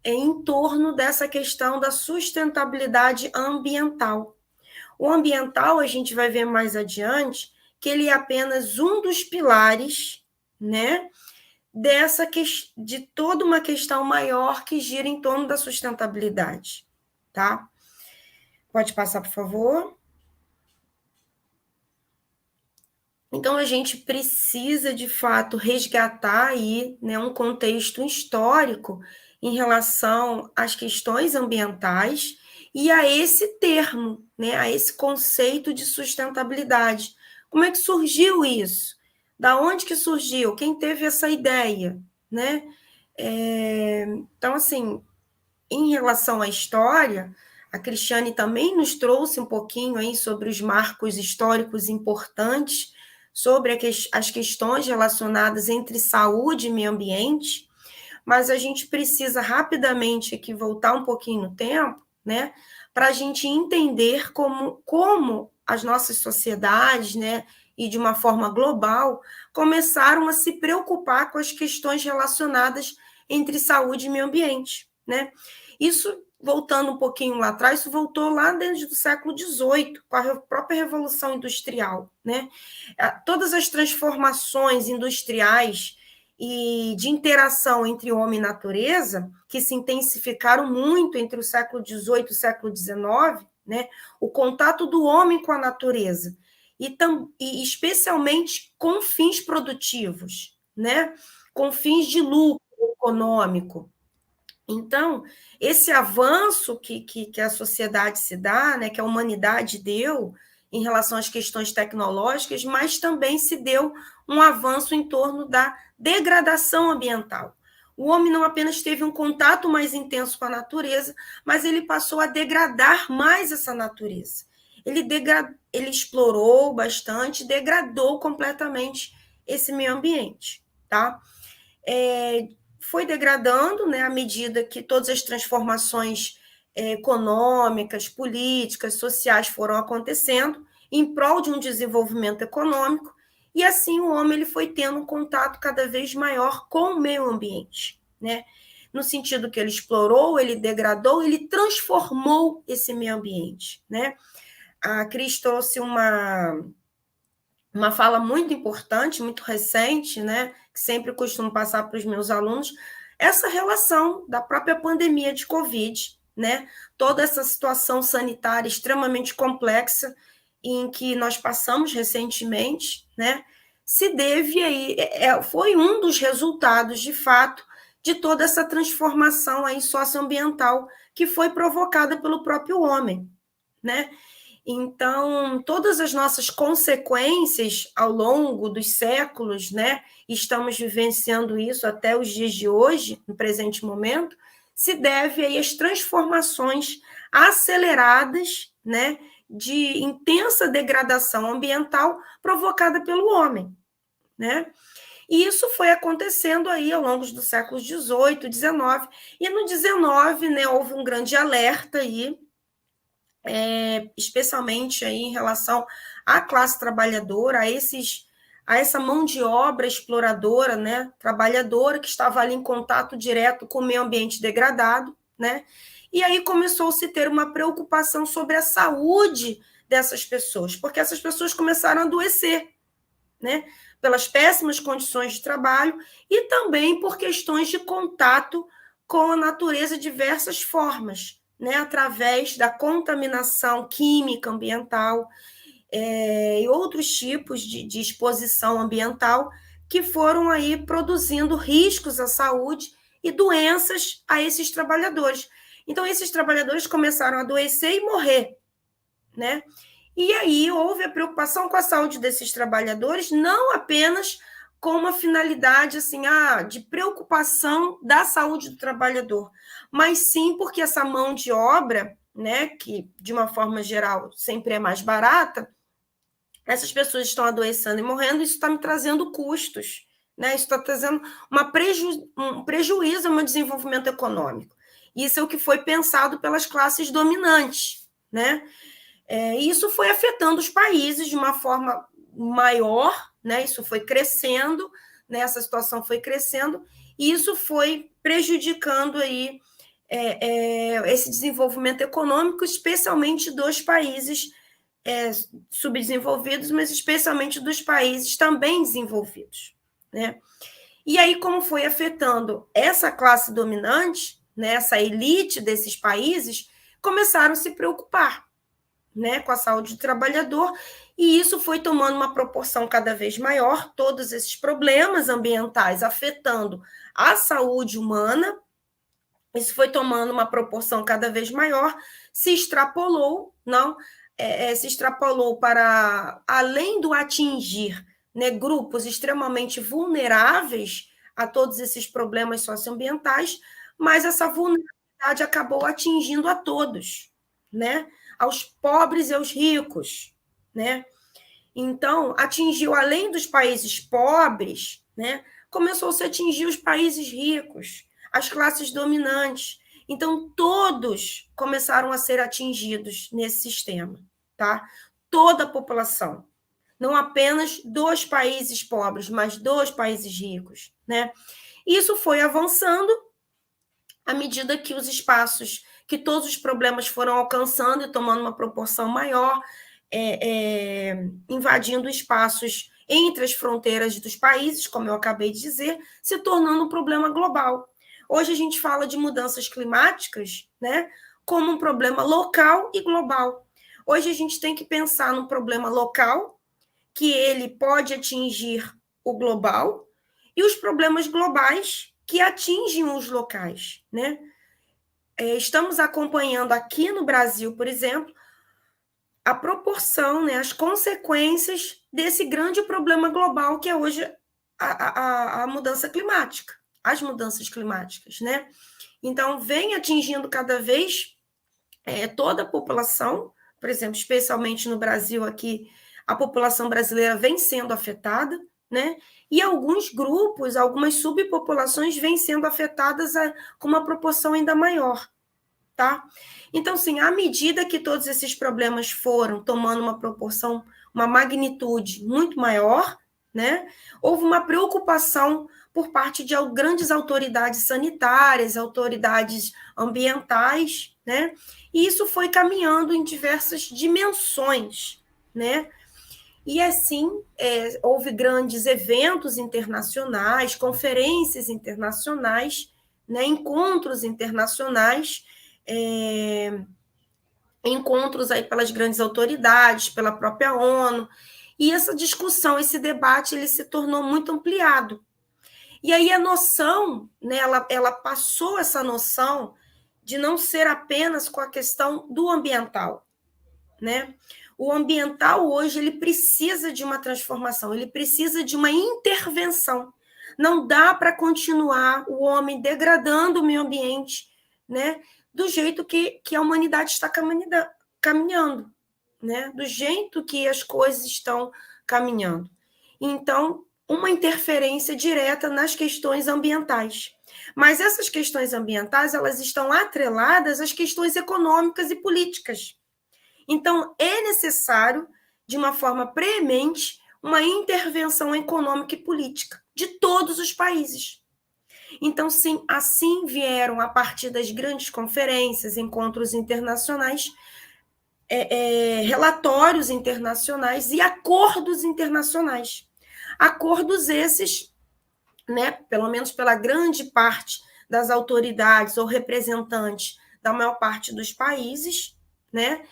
em torno dessa questão da sustentabilidade ambiental. O ambiental, a gente vai ver mais adiante, que ele é apenas um dos pilares, né, de toda uma questão maior que gira em torno da sustentabilidade, tá? Pode passar, por favor. Então, a gente precisa, de fato, resgatar aí, né, um contexto histórico em relação às questões ambientais e a esse termo, né, a esse conceito de sustentabilidade, Como é que surgiu isso? Da onde que surgiu? Quem teve essa ideia, né? Então, assim, em relação à história, a Cristiane também nos trouxe um pouquinho aí sobre os marcos históricos importantes, sobre as questões relacionadas entre saúde e meio ambiente, mas a gente precisa rapidamente aqui voltar um pouquinho no tempo, né, para a gente entender como as nossas sociedades, né, e de uma forma global, começaram a se preocupar com as questões relacionadas entre saúde e meio ambiente, né? Isso, voltando um pouquinho lá atrás, isso voltou lá desde o século XVIII, com a própria Revolução Industrial, né? Todas as transformações industriais e de interação entre homem e natureza, que se intensificaram muito entre o século XVIII e o século XIX, né? O contato do homem com a natureza, e especialmente com fins produtivos, né? Com fins de lucro econômico. Então, esse avanço que a sociedade se dá, né, que a humanidade deu em relação às questões tecnológicas, mas também se deu um avanço em torno da degradação ambiental. O homem não apenas teve um contato mais intenso com a natureza, mas ele passou a degradar mais essa natureza. Ele explorou bastante, degradou completamente esse meio ambiente, tá? Foi degradando, né, à medida que todas as transformações econômicas, políticas, sociais foram acontecendo em prol de um desenvolvimento econômico, e assim o homem ele foi tendo um contato cada vez maior com o meio ambiente, né? No sentido que ele explorou, ele degradou, ele transformou esse meio ambiente, né? A Cris trouxe uma fala muito importante, muito recente, né, que sempre costumo passar para os meus alunos, essa relação da própria pandemia de Covid, né, toda essa situação sanitária extremamente complexa em que nós passamos recentemente, né, se deve aí, foi um dos resultados, de fato, de toda essa transformação aí socioambiental que foi provocada pelo próprio homem, né? Então, todas as nossas consequências ao longo dos séculos, né, estamos vivenciando isso até os dias de hoje, no presente momento, se deve aí às transformações aceleradas, né, de intensa degradação ambiental provocada pelo homem, né? E isso foi acontecendo aí ao longo do século XVIII, XIX, e no XIX, né, houve um grande alerta aí, especialmente aí em relação à classe trabalhadora, a essa mão de obra exploradora, né, trabalhadora, que estava ali em contato direto com o meio ambiente degradado, né, e aí começou-se a ter uma preocupação sobre a saúde dessas pessoas, porque essas pessoas começaram a adoecer, né, pelas péssimas condições de trabalho e também por questões de contato com a natureza de diversas formas, né, através da contaminação química ambiental e outros tipos de exposição ambiental que foram aí produzindo riscos à saúde e doenças a esses trabalhadores. Então, esses trabalhadores começaram a adoecer e morrer, né? E aí houve a preocupação com a saúde desses trabalhadores, não apenas com uma finalidade assim, de preocupação da saúde do trabalhador, mas sim porque essa mão de obra, né, que de uma forma geral sempre é mais barata, essas pessoas estão adoecendo e morrendo, isso está me trazendo custos, né? Isso está trazendo um prejuízo ao meu desenvolvimento econômico. Isso é o que foi pensado pelas classes dominantes, né? Isso foi afetando os países de uma forma maior, né? Isso foi crescendo, né? Essa situação foi crescendo, e isso foi prejudicando aí, esse desenvolvimento econômico, especialmente dos países subdesenvolvidos, mas especialmente dos países também desenvolvidos, né? E aí, como foi afetando essa classe dominante, né, essa elite desses países, começaram a se preocupar, né, com a saúde do trabalhador, e isso foi tomando uma proporção cada vez maior, todos esses problemas ambientais afetando a saúde humana, isso foi tomando uma proporção cada vez maior, se extrapolou, não, se extrapolou para além do atingir, né, grupos extremamente vulneráveis a todos esses problemas socioambientais, mas essa vulnerabilidade acabou atingindo a todos, né? Aos pobres e aos ricos, né? Então, atingiu além dos países pobres, né? Começou-se a atingir os países ricos, as classes dominantes. Então, todos começaram a ser atingidos nesse sistema, tá? Toda a população. Não apenas dos países pobres, mas dos países ricos, né? Isso foi avançando à medida que os espaços, que todos os problemas foram alcançando e tomando uma proporção maior, invadindo espaços entre as fronteiras dos países, como eu acabei de dizer, se tornando um problema global. Hoje a gente fala de mudanças climáticas, né, como um problema local e global. Hoje a gente tem que pensar num problema local, que ele pode atingir o global, e os problemas globais que atingem os locais, né? Estamos acompanhando aqui no Brasil, por exemplo, a proporção, né, as consequências desse grande problema global que é hoje a mudança climática, as mudanças climáticas, né? Então, vem atingindo cada vez toda a população, por exemplo, especialmente no Brasil aqui, a população brasileira vem sendo afetada, né? E alguns grupos, algumas subpopulações vêm sendo afetadas com uma proporção ainda maior, tá? Então, sim, à medida que todos esses problemas foram tomando uma proporção, uma magnitude muito maior, né? Houve uma preocupação por parte de grandes autoridades sanitárias, autoridades ambientais, né? E isso foi caminhando em diversas dimensões, né? E assim, houve grandes eventos internacionais, conferências internacionais, né? Encontros internacionais, encontros aí pelas grandes autoridades, pela própria ONU, e essa discussão, esse debate, ele se tornou muito ampliado. E aí a noção, né, ela passou essa noção de não ser apenas com a questão do ambiental, né? O ambiental hoje ele precisa de uma transformação, ele precisa de uma intervenção. Não dá para continuar o homem degradando o meio ambiente, né? Do jeito que a humanidade está caminhando, né? Do jeito que as coisas estão caminhando. Então, uma interferência direta nas questões ambientais. Mas essas questões ambientais, elas estão atreladas às questões econômicas e políticas. Então, é necessário, de uma forma preemente, uma intervenção econômica e política de todos os países. Então, sim, assim vieram, a partir das grandes conferências, encontros internacionais, relatórios internacionais e acordos internacionais. Acordos esses, né, pelo menos pela grande parte das autoridades ou representantes da maior parte dos países, né,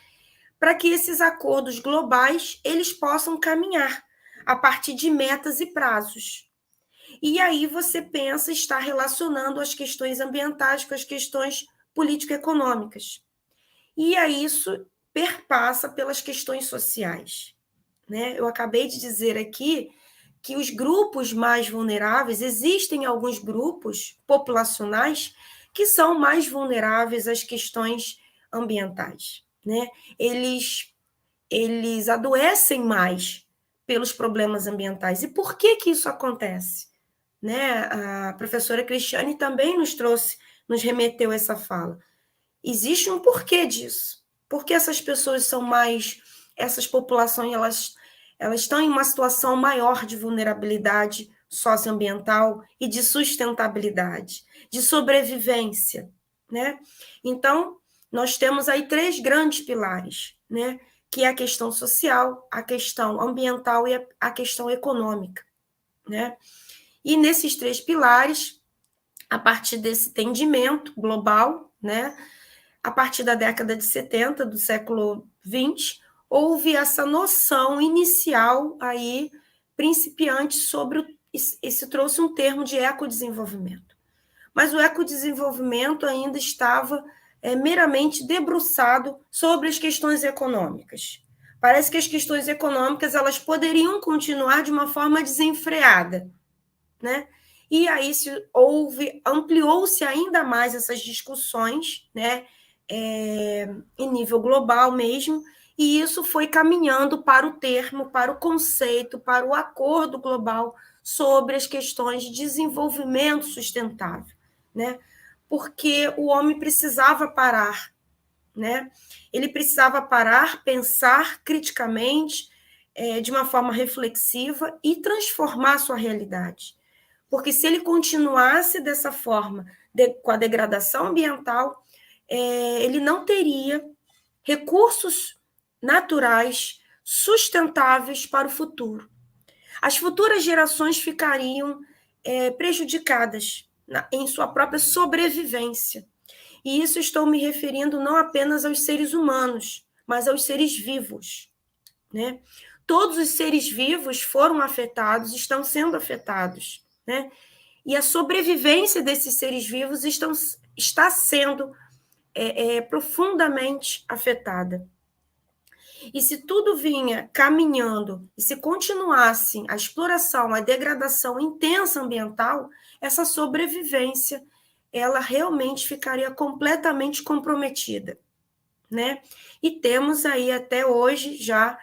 para que esses acordos globais eles possam caminhar a partir de metas e prazos. E aí você pensa estar relacionando as questões ambientais com as questões político-econômicas. E aí isso perpassa pelas questões sociais, né? Eu acabei de dizer aqui que os grupos mais vulneráveis, existem alguns grupos populacionais que são mais vulneráveis às questões ambientais, né? Eles adoecem mais pelos problemas ambientais. E por que isso acontece? Né? A professora Cristiane também nos remeteu essa fala. Existe um porquê disso. Por que essas pessoas são mais... Essas populações, elas estão em uma situação maior de vulnerabilidade socioambiental e de sustentabilidade, de sobrevivência, né? Então, nós temos aí 3 grandes pilares, né? Que é a questão social, a questão ambiental e a questão econômica, né? E nesses 3 pilares, a partir desse entendimento global, né? A partir da década de 70 do século XX, houve essa noção inicial aí, principiante sobre se trouxe um termo de ecodesenvolvimento. Mas o ecodesenvolvimento ainda estava meramente debruçado sobre as questões econômicas. Parece que as questões econômicas elas poderiam continuar de uma forma desenfreada, né? E aí ampliou-se ainda mais essas discussões, né? Em nível global mesmo, e isso foi caminhando para o termo, para o conceito, para o acordo global sobre as questões de desenvolvimento sustentável, né? Porque o homem precisava parar, né? Ele precisava parar, pensar criticamente, de uma forma reflexiva e transformar a sua realidade. Porque se ele continuasse dessa forma, com a degradação ambiental, ele não teria recursos naturais sustentáveis para o futuro. As futuras gerações ficariam prejudicadas em sua própria sobrevivência. E isso estou me referindo não apenas aos seres humanos, mas aos seres vivos, né? Todos os seres vivos foram afetados, estão sendo afetados, né? E a sobrevivência desses seres vivos está sendo profundamente afetada. E se tudo vinha caminhando, e se continuasse a exploração, a degradação intensa ambiental, essa sobrevivência, ela realmente ficaria completamente comprometida, né? E temos aí até hoje já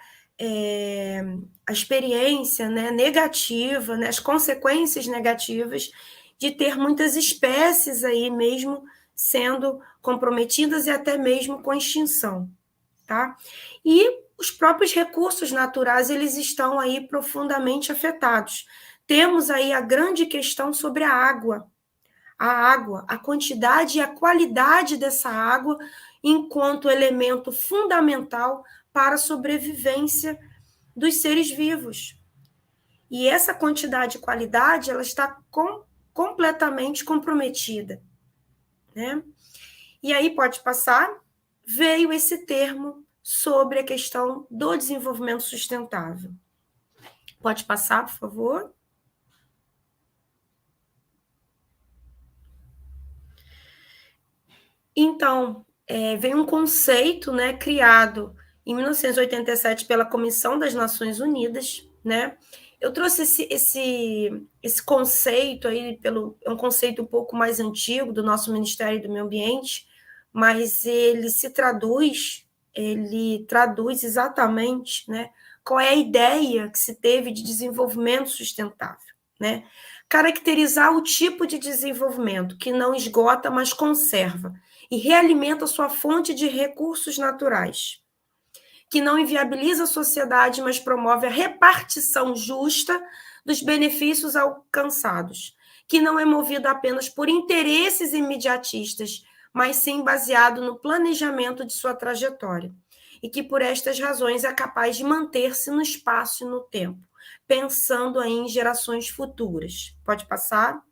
a experiência, né, negativa, né, as consequências negativas de ter muitas espécies aí mesmo sendo comprometidas e até mesmo com extinção, tá? E os próprios recursos naturais, eles estão aí profundamente afetados. Temos aí a grande questão sobre a água, a quantidade e a qualidade dessa água enquanto elemento fundamental para a sobrevivência dos seres vivos. E essa quantidade e qualidade, ela está completamente comprometida, né? E aí, pode passar, veio esse termo sobre a questão do desenvolvimento sustentável. Pode passar, por favor? Então, vem um conceito, né, criado em 1987 pela Comissão das Nações Unidas, né? Eu trouxe esse conceito aí, é um conceito um pouco mais antigo do nosso Ministério do Meio Ambiente, mas ele traduz exatamente, né, qual é a ideia que se teve de desenvolvimento sustentável, né? Caracterizar o tipo de desenvolvimento que não esgota, mas conserva e realimenta sua fonte de recursos naturais, que não inviabiliza a sociedade, mas promove a repartição justa dos benefícios alcançados, que não é movido apenas por interesses imediatistas, mas sim baseado no planejamento de sua trajetória, e que por estas razões é capaz de manter-se no espaço e no tempo, pensando aí em gerações futuras. Pode passar?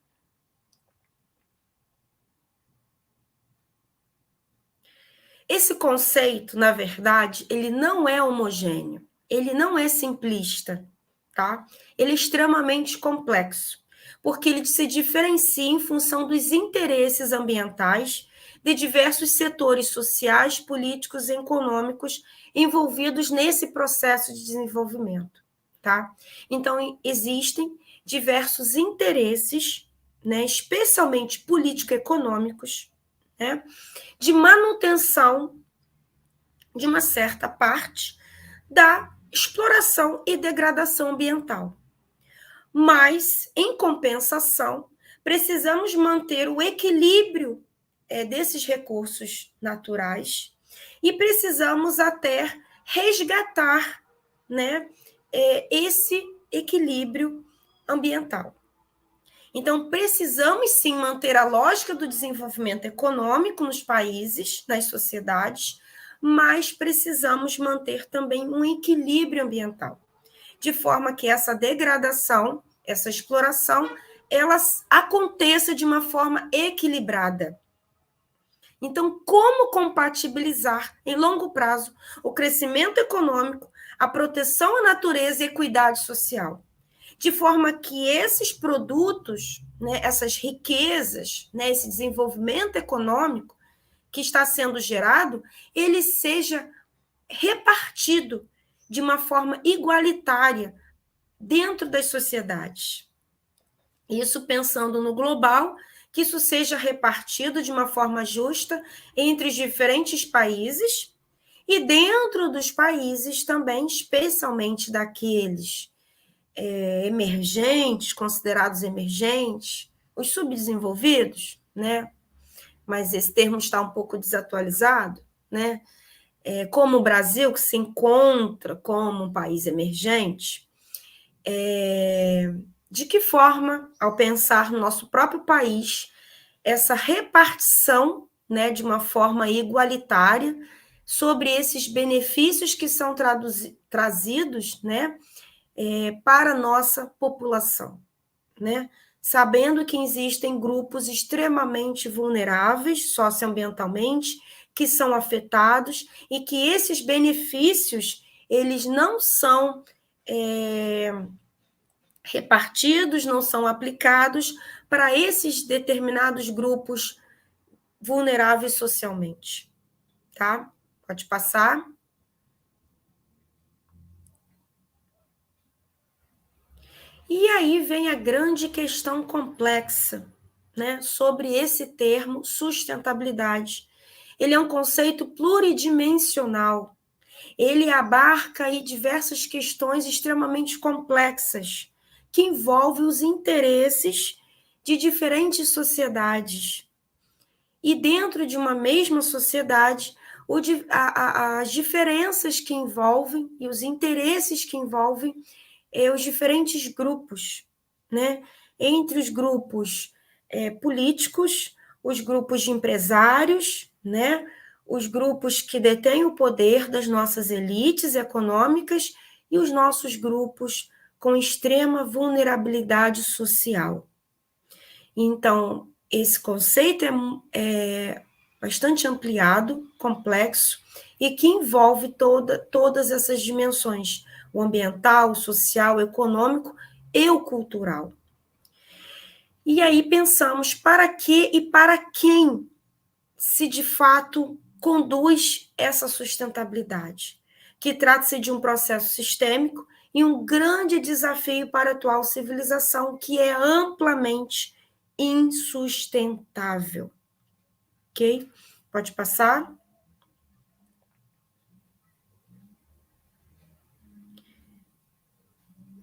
Esse conceito, na verdade, ele não é homogêneo, ele não é simplista, tá? Ele é extremamente complexo, porque ele se diferencia em função dos interesses ambientais de diversos setores sociais, políticos e econômicos envolvidos nesse processo de desenvolvimento, tá? Então, existem diversos interesses, né, especialmente político-econômicos, né, de manutenção de uma certa parte da exploração e degradação ambiental. Mas, em compensação, precisamos manter o equilíbrio desses recursos naturais e precisamos até resgatar, né, esse equilíbrio ambiental. Então, precisamos sim manter a lógica do desenvolvimento econômico nos países, nas sociedades, mas precisamos manter também um equilíbrio ambiental, de forma que essa degradação, essa exploração, ela aconteça de uma forma equilibrada. Então, como compatibilizar em longo prazo o crescimento econômico, a proteção à natureza e a equidade social? De forma que esses produtos, né, essas riquezas, né, esse desenvolvimento econômico, que está sendo gerado, ele seja repartido de uma forma igualitária dentro das sociedades. Isso pensando no global, que isso seja repartido de uma forma justa entre os diferentes países e dentro dos países também, especialmente daqueles emergentes, considerados emergentes, os subdesenvolvidos, né? Mas esse termo está um pouco desatualizado, né? Como o Brasil, que se encontra como um país emergente, de que forma, ao pensar no nosso próprio país, essa repartição, né, de uma forma igualitária sobre esses benefícios que são trazidos, né, para a nossa população, né? Sabendo que existem grupos extremamente vulneráveis socioambientalmente, que são afetados e que esses benefícios eles não são repartidos, não são aplicados para esses determinados grupos vulneráveis socialmente, tá? Pode passar. E aí vem a grande questão complexa, né, sobre esse termo sustentabilidade. Ele é um conceito pluridimensional. Ele abarca aí diversas questões extremamente complexas que envolvem os interesses de diferentes sociedades. E dentro de uma mesma sociedade, as diferenças que envolvem e os interesses que envolvem os diferentes grupos, né? Entre os grupos políticos, os grupos de empresários, né? Os grupos que detêm o poder das nossas elites econômicas e os nossos grupos com extrema vulnerabilidade social. Então, esse conceito é bastante ampliado, complexo, e que envolve todas essas dimensões, o ambiental, o social, o econômico e o cultural. E aí pensamos para que e para quem se de fato conduz essa sustentabilidade, que trata-se de um processo sistêmico e um grande desafio para a atual civilização, que é amplamente insustentável. Ok? Pode passar.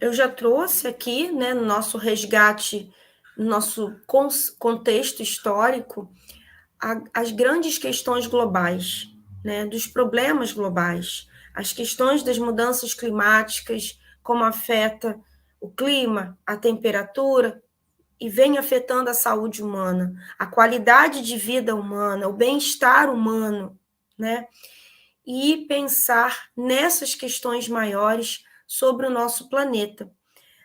Eu já trouxe aqui, né, no nosso resgate, no nosso contexto histórico, as grandes questões globais, né, dos problemas globais, as questões das mudanças climáticas, como afeta o clima, a temperatura, e vem afetando a saúde humana, a qualidade de vida humana, o bem-estar humano, né? E pensar nessas questões maiores sobre o nosso planeta.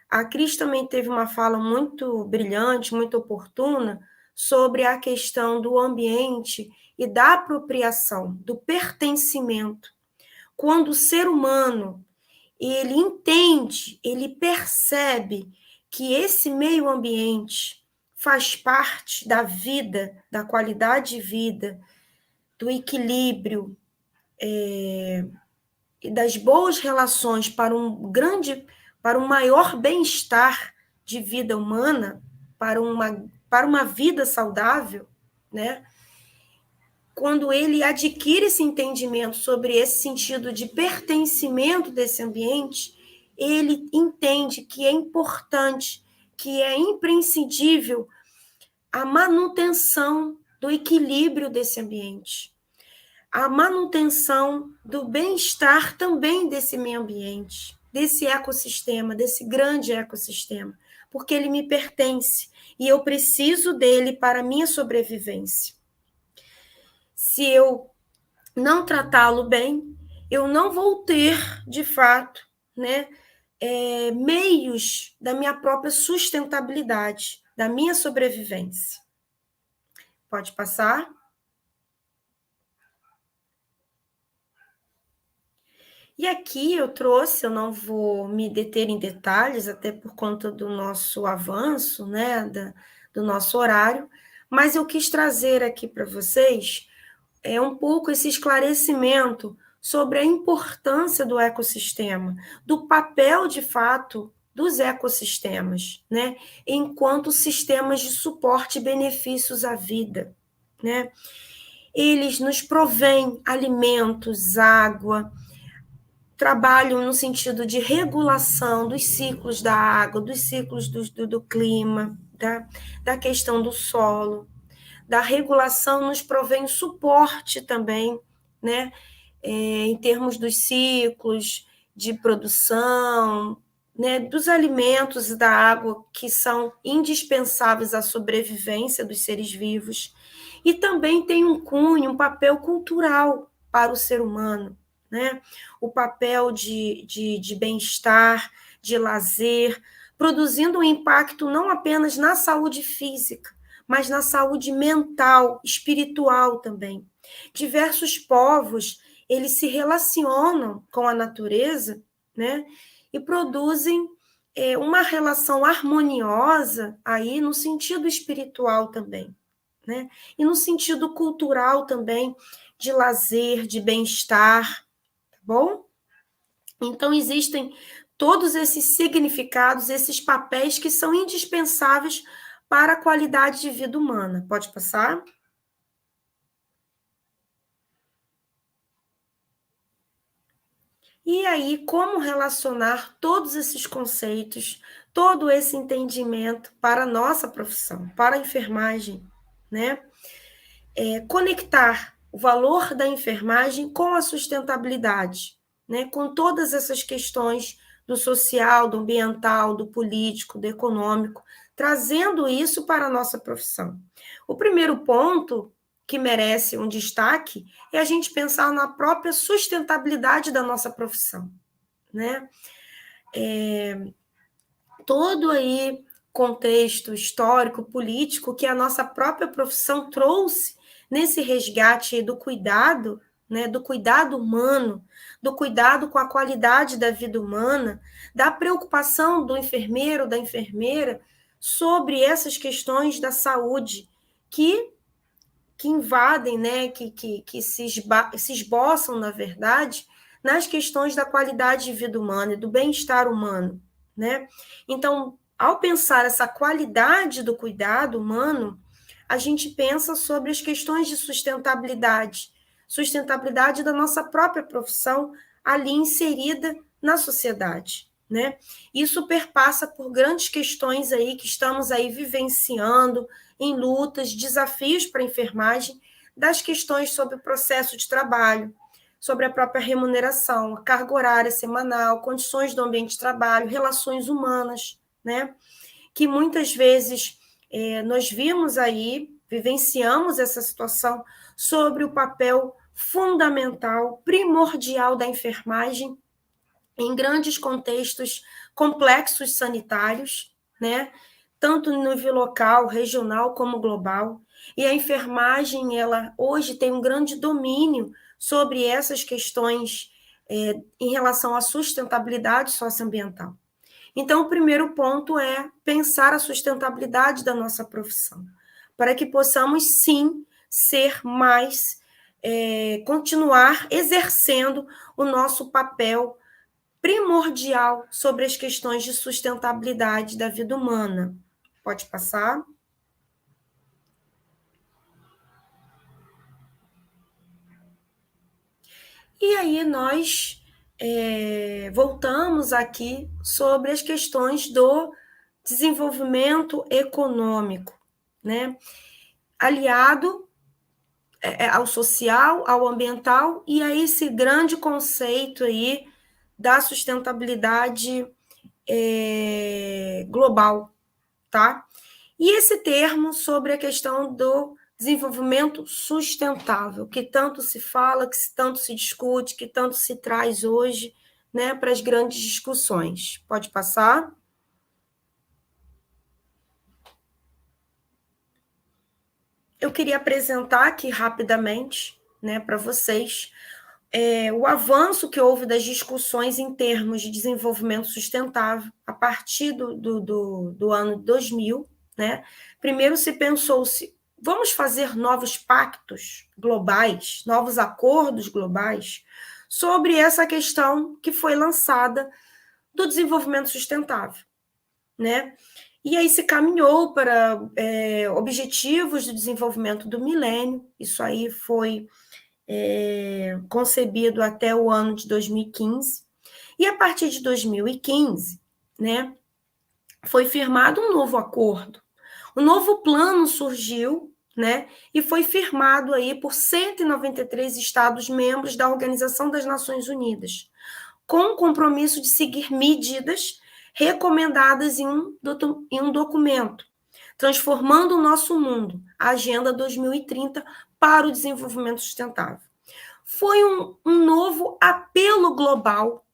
A Cris também teve uma fala muito brilhante, muito oportuna, sobre a questão do ambiente e da apropriação, do pertencimento. Quando o ser humano, ele entende, ele percebe que esse meio ambiente faz parte da vida, da qualidade de vida, do equilíbrio e das boas relações para um maior bem-estar de vida humana, para uma vida saudável, né? Quando ele adquire esse entendimento sobre esse sentido de pertencimento desse ambiente, ele entende que é importante, que é imprescindível a manutenção do equilíbrio desse ambiente, a manutenção do bem-estar também desse meio ambiente, desse ecossistema, desse grande ecossistema, porque ele me pertence e eu preciso dele para a minha sobrevivência. Se eu não tratá-lo bem, eu não vou ter, de fato, né, meios da minha própria sustentabilidade, da minha sobrevivência. Pode passar. E aqui eu trouxe, eu não vou me deter em detalhes, até por conta do nosso avanço, né, do nosso horário, mas eu quis trazer aqui para vocês um pouco esse esclarecimento sobre a importância do ecossistema, do papel, de fato, dos ecossistemas, né, enquanto sistemas de suporte e benefícios à vida, né? Eles nos provêm alimentos, água, trabalham no sentido de regulação dos ciclos da água, dos ciclos do clima, da questão do solo, da regulação, nos provém suporte também, né? Em termos dos ciclos de produção, né? Dos alimentos e da água, que são indispensáveis à sobrevivência dos seres vivos. E também tem um cunho, um papel cultural para o ser humano, né? O papel de bem-estar, de lazer, produzindo um impacto não apenas na saúde física, mas na saúde mental, espiritual também. Diversos povos, eles se relacionam com a natureza, né? E produzem uma relação harmoniosa aí no sentido espiritual também, né? E no sentido cultural também, de lazer, de bem-estar, tá bom? Então, existem todos esses significados, esses papéis que são indispensáveis para a qualidade de vida humana. Pode passar? E aí, como relacionar todos esses conceitos, todo esse entendimento para a nossa profissão, para a enfermagem, né? Conectar o valor da enfermagem com a sustentabilidade, né? Com todas essas questões do social, do ambiental, do político, do econômico, trazendo isso para a nossa profissão. O primeiro ponto que merece um destaque é a gente pensar na própria sustentabilidade da nossa profissão, né? Todo aí contexto histórico, político que a nossa própria profissão trouxe nesse resgate do cuidado, né, do cuidado humano, do cuidado com a qualidade da vida humana, da preocupação do enfermeiro, da enfermeira, sobre essas questões da saúde que invadem, né, que se esboçam, na verdade, nas questões da qualidade de vida humana e do bem-estar humano, né? Então, ao pensar essa qualidade do cuidado humano, a gente pensa sobre as questões de sustentabilidade da nossa própria profissão ali inserida na sociedade, né? Isso perpassa por grandes questões aí que estamos aí vivenciando, em lutas, desafios para a enfermagem, das questões sobre o processo de trabalho, sobre a própria remuneração, a carga horária semanal, condições do ambiente de trabalho, relações humanas, né? Que muitas vezes nós vimos aí, vivenciamos essa situação sobre o papel fundamental, primordial da enfermagem em grandes contextos complexos sanitários, né? Tanto no nível local, regional, como global. E a enfermagem, ela hoje tem um grande domínio sobre essas questões em relação à sustentabilidade socioambiental. Então, o primeiro ponto é pensar a sustentabilidade da nossa profissão, para que possamos, sim, ser mais, continuar exercendo o nosso papel primordial sobre as questões de sustentabilidade da vida humana. Pode passar? E aí nós voltamos aqui sobre as questões do desenvolvimento econômico, né? Aliado ao social, ao ambiental e a esse grande conceito aí da sustentabilidade global, tá? E esse termo sobre a questão do desenvolvimento sustentável, que tanto se fala, que tanto se discute, que tanto se traz hoje, né, para as grandes discussões. Pode passar? Eu queria apresentar aqui rapidamente, né, para vocês, o avanço que houve das discussões em termos de desenvolvimento sustentável a partir do ano 2000, né? Primeiro se pensou-se vamos fazer novos pactos globais, novos acordos globais sobre essa questão que foi lançada do desenvolvimento sustentável, né? E aí se caminhou para objetivos de desenvolvimento do milênio. Isso aí foi concebido até o ano de 2015. E a partir de 2015, né, foi firmado um novo acordo. Um novo plano surgiu, né, e foi firmado aí por 193 Estados-membros da Organização das Nações Unidas, com o compromisso de seguir medidas recomendadas em um documento, transformando o nosso mundo, a Agenda 2030 para o Desenvolvimento Sustentável. Foi um novo apelo global,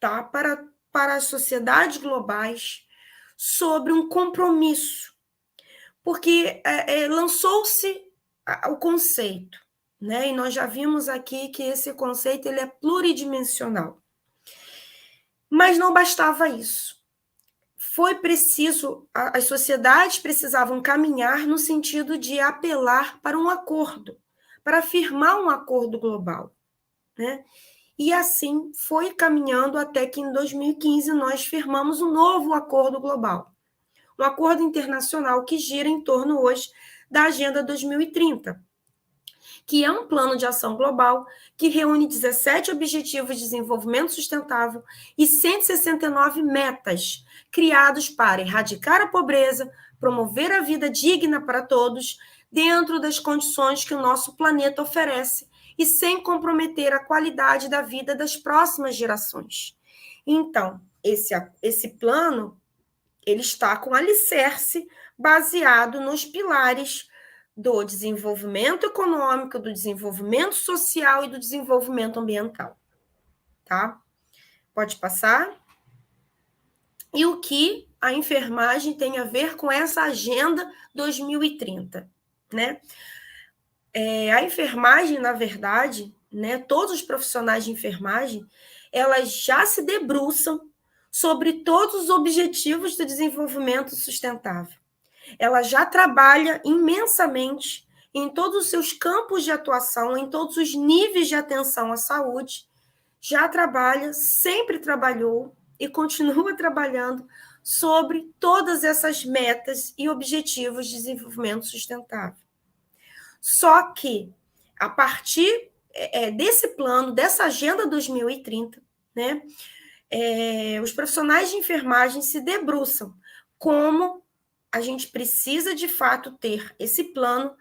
tá, para as sociedades globais sobre um compromisso, porque lançou-se o conceito, né? E nós já vimos aqui que esse conceito ele é pluridimensional. Mas não bastava isso. Foi preciso, as sociedades precisavam caminhar no sentido de apelar para um acordo, para firmar um acordo global, né? E assim foi caminhando até que em 2015 nós firmamos um novo acordo global, um acordo internacional que gira em torno hoje da Agenda 2030, que é um plano de ação global que reúne 17 Objetivos de Desenvolvimento Sustentável e 169 metas criados para erradicar a pobreza, promover a vida digna para todos, dentro das condições que o nosso planeta oferece e sem comprometer a qualidade da vida das próximas gerações. Então, esse plano ele está com alicerce baseado nos pilares do desenvolvimento econômico, do desenvolvimento social e do desenvolvimento ambiental. Tá? Pode passar? E o que a enfermagem tem a ver com essa Agenda 2030, né? A enfermagem, na verdade, né, todos os profissionais de enfermagem, elas já se debruçam sobre todos os objetivos do desenvolvimento sustentável. Ela já trabalha imensamente em todos os seus campos de atuação, em todos os níveis de atenção à saúde, já trabalha, sempre trabalhou e continua trabalhando sobre todas essas metas e objetivos de desenvolvimento sustentável. Só que, a partir desse plano, dessa Agenda 2030, né, os profissionais de enfermagem se debruçam como a gente precisa, de fato, ter esse plano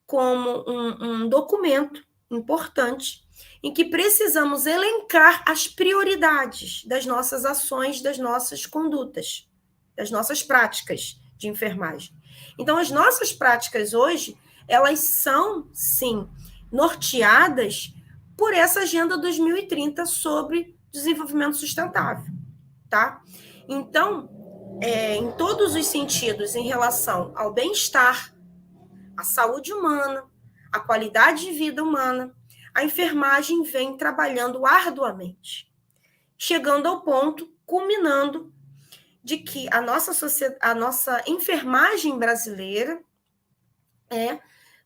como um documento importante em que precisamos elencar as prioridades das nossas ações, das nossas condutas, das nossas práticas de enfermagem. Então, as nossas práticas hoje, elas são, sim, norteadas por essa Agenda 2030 sobre desenvolvimento sustentável, tá? Então, em todos os sentidos em relação ao bem-estar, à saúde humana, à qualidade de vida humana, a enfermagem vem trabalhando arduamente, chegando ao ponto, culminando, de que a nossa enfermagem brasileira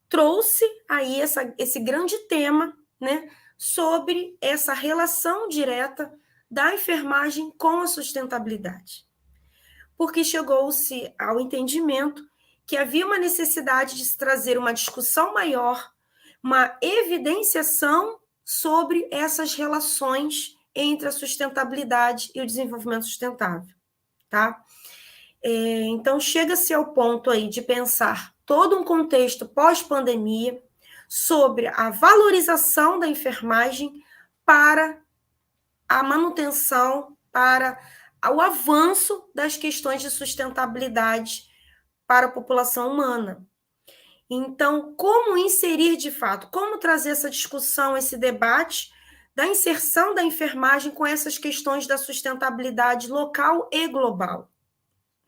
trouxe aí esse grande tema, né, sobre essa relação direta da enfermagem com a sustentabilidade. Porque chegou-se ao entendimento que havia uma necessidade de se trazer uma discussão maior, uma evidenciação sobre essas relações entre a sustentabilidade e o desenvolvimento sustentável, tá? Então, chega-se ao ponto aí de pensar todo um contexto pós-pandemia sobre a valorização da enfermagem para a manutenção, para o avanço das questões de sustentabilidade para a população humana. Então, como inserir de fato, como trazer essa discussão, esse debate da inserção da enfermagem com essas questões da sustentabilidade local e global,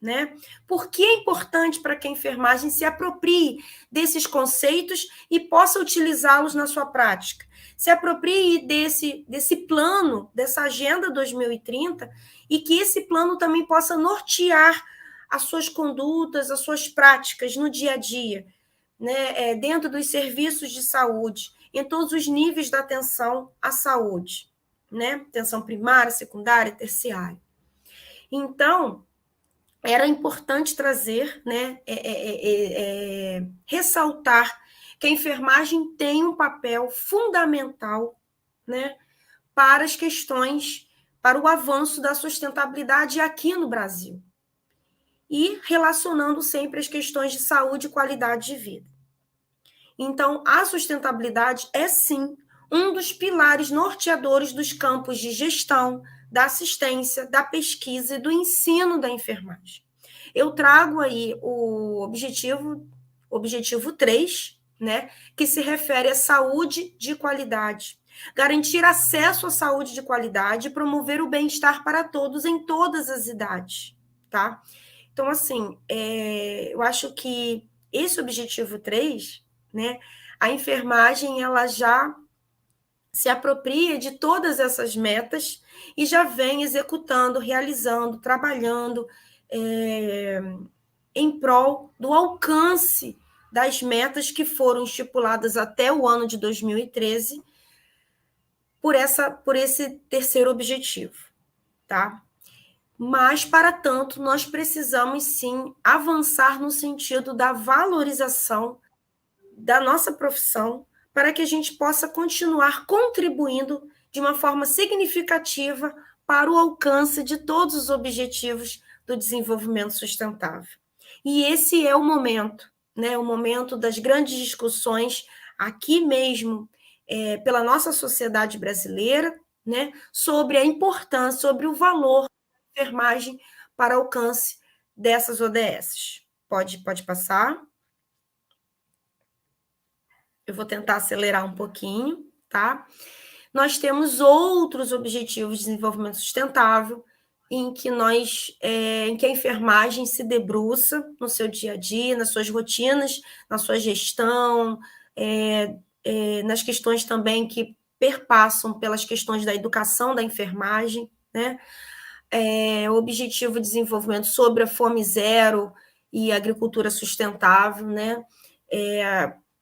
né? Por que é importante para que a enfermagem se aproprie desses conceitos e possa utilizá-los na sua prática? Se aproprie desse plano, dessa Agenda 2030, e que esse plano também possa nortear as suas condutas, as suas práticas no dia a dia, né, dentro dos serviços de saúde, em todos os níveis da atenção à saúde, né? Atenção primária, secundária, terciária. Então, era importante trazer, né, ressaltar que a enfermagem tem um papel fundamental, né, para as questões, para o avanço da sustentabilidade aqui no Brasil. E relacionando sempre as questões de saúde e qualidade de vida. Então, a sustentabilidade é, sim, um dos pilares norteadores dos campos de gestão, da assistência, da pesquisa e do ensino da enfermagem. Eu trago aí o objetivo 3, né, que se refere à saúde de qualidade. Garantir acesso à saúde de qualidade e promover o bem-estar para todos em todas as idades, tá? Então, assim, eu acho que esse objetivo 3, né, a enfermagem ela já se apropria de todas essas metas e já vem executando, realizando, trabalhando em prol do alcance das metas que foram estipuladas até o ano de 2013 por esse terceiro objetivo, tá? Mas, para tanto, nós precisamos, sim, avançar no sentido da valorização da nossa profissão para que a gente possa continuar contribuindo de uma forma significativa para o alcance de todos os objetivos do desenvolvimento sustentável. E esse é o momento, né? O momento das grandes discussões aqui mesmo, pela nossa sociedade brasileira, né? Sobre a importância, sobre o valor da enfermagem para alcance dessas ODS. Pode passar. Eu vou tentar acelerar um pouquinho, tá? Nós temos outros objetivos de desenvolvimento sustentável, em que a enfermagem se debruça no seu dia a dia, nas suas rotinas, na sua gestão, nas questões também que perpassam pelas questões da educação da enfermagem, né? O objetivo de desenvolvimento sobre a fome zero e a agricultura sustentável, né?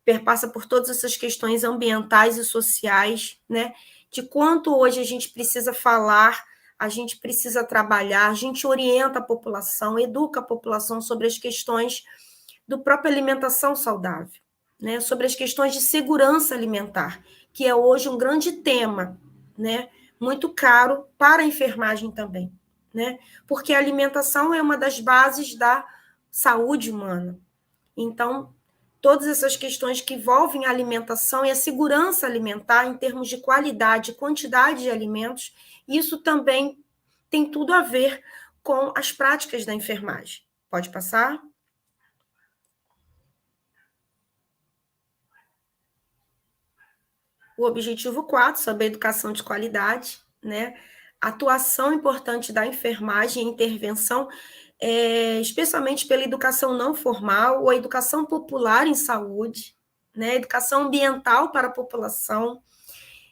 Perpassa por todas essas questões ambientais e sociais, né? De quanto hoje a gente precisa falar, a gente precisa trabalhar, a gente orienta a população, educa a população sobre as questões do própria alimentação saudável, né? Sobre as questões de segurança alimentar, que é hoje um grande tema, né? Muito caro para a enfermagem também, né? Porque a alimentação é uma das bases da saúde humana. Então, todas essas questões que envolvem a alimentação e a segurança alimentar em termos de qualidade e quantidade de alimentos, isso também tem tudo a ver com as práticas da enfermagem. Pode passar? O objetivo 4, sobre a educação de qualidade, né? Atuação importante da enfermagem e intervenção, especialmente pela educação não formal ou a educação popular em saúde, né? Educação ambiental para a população,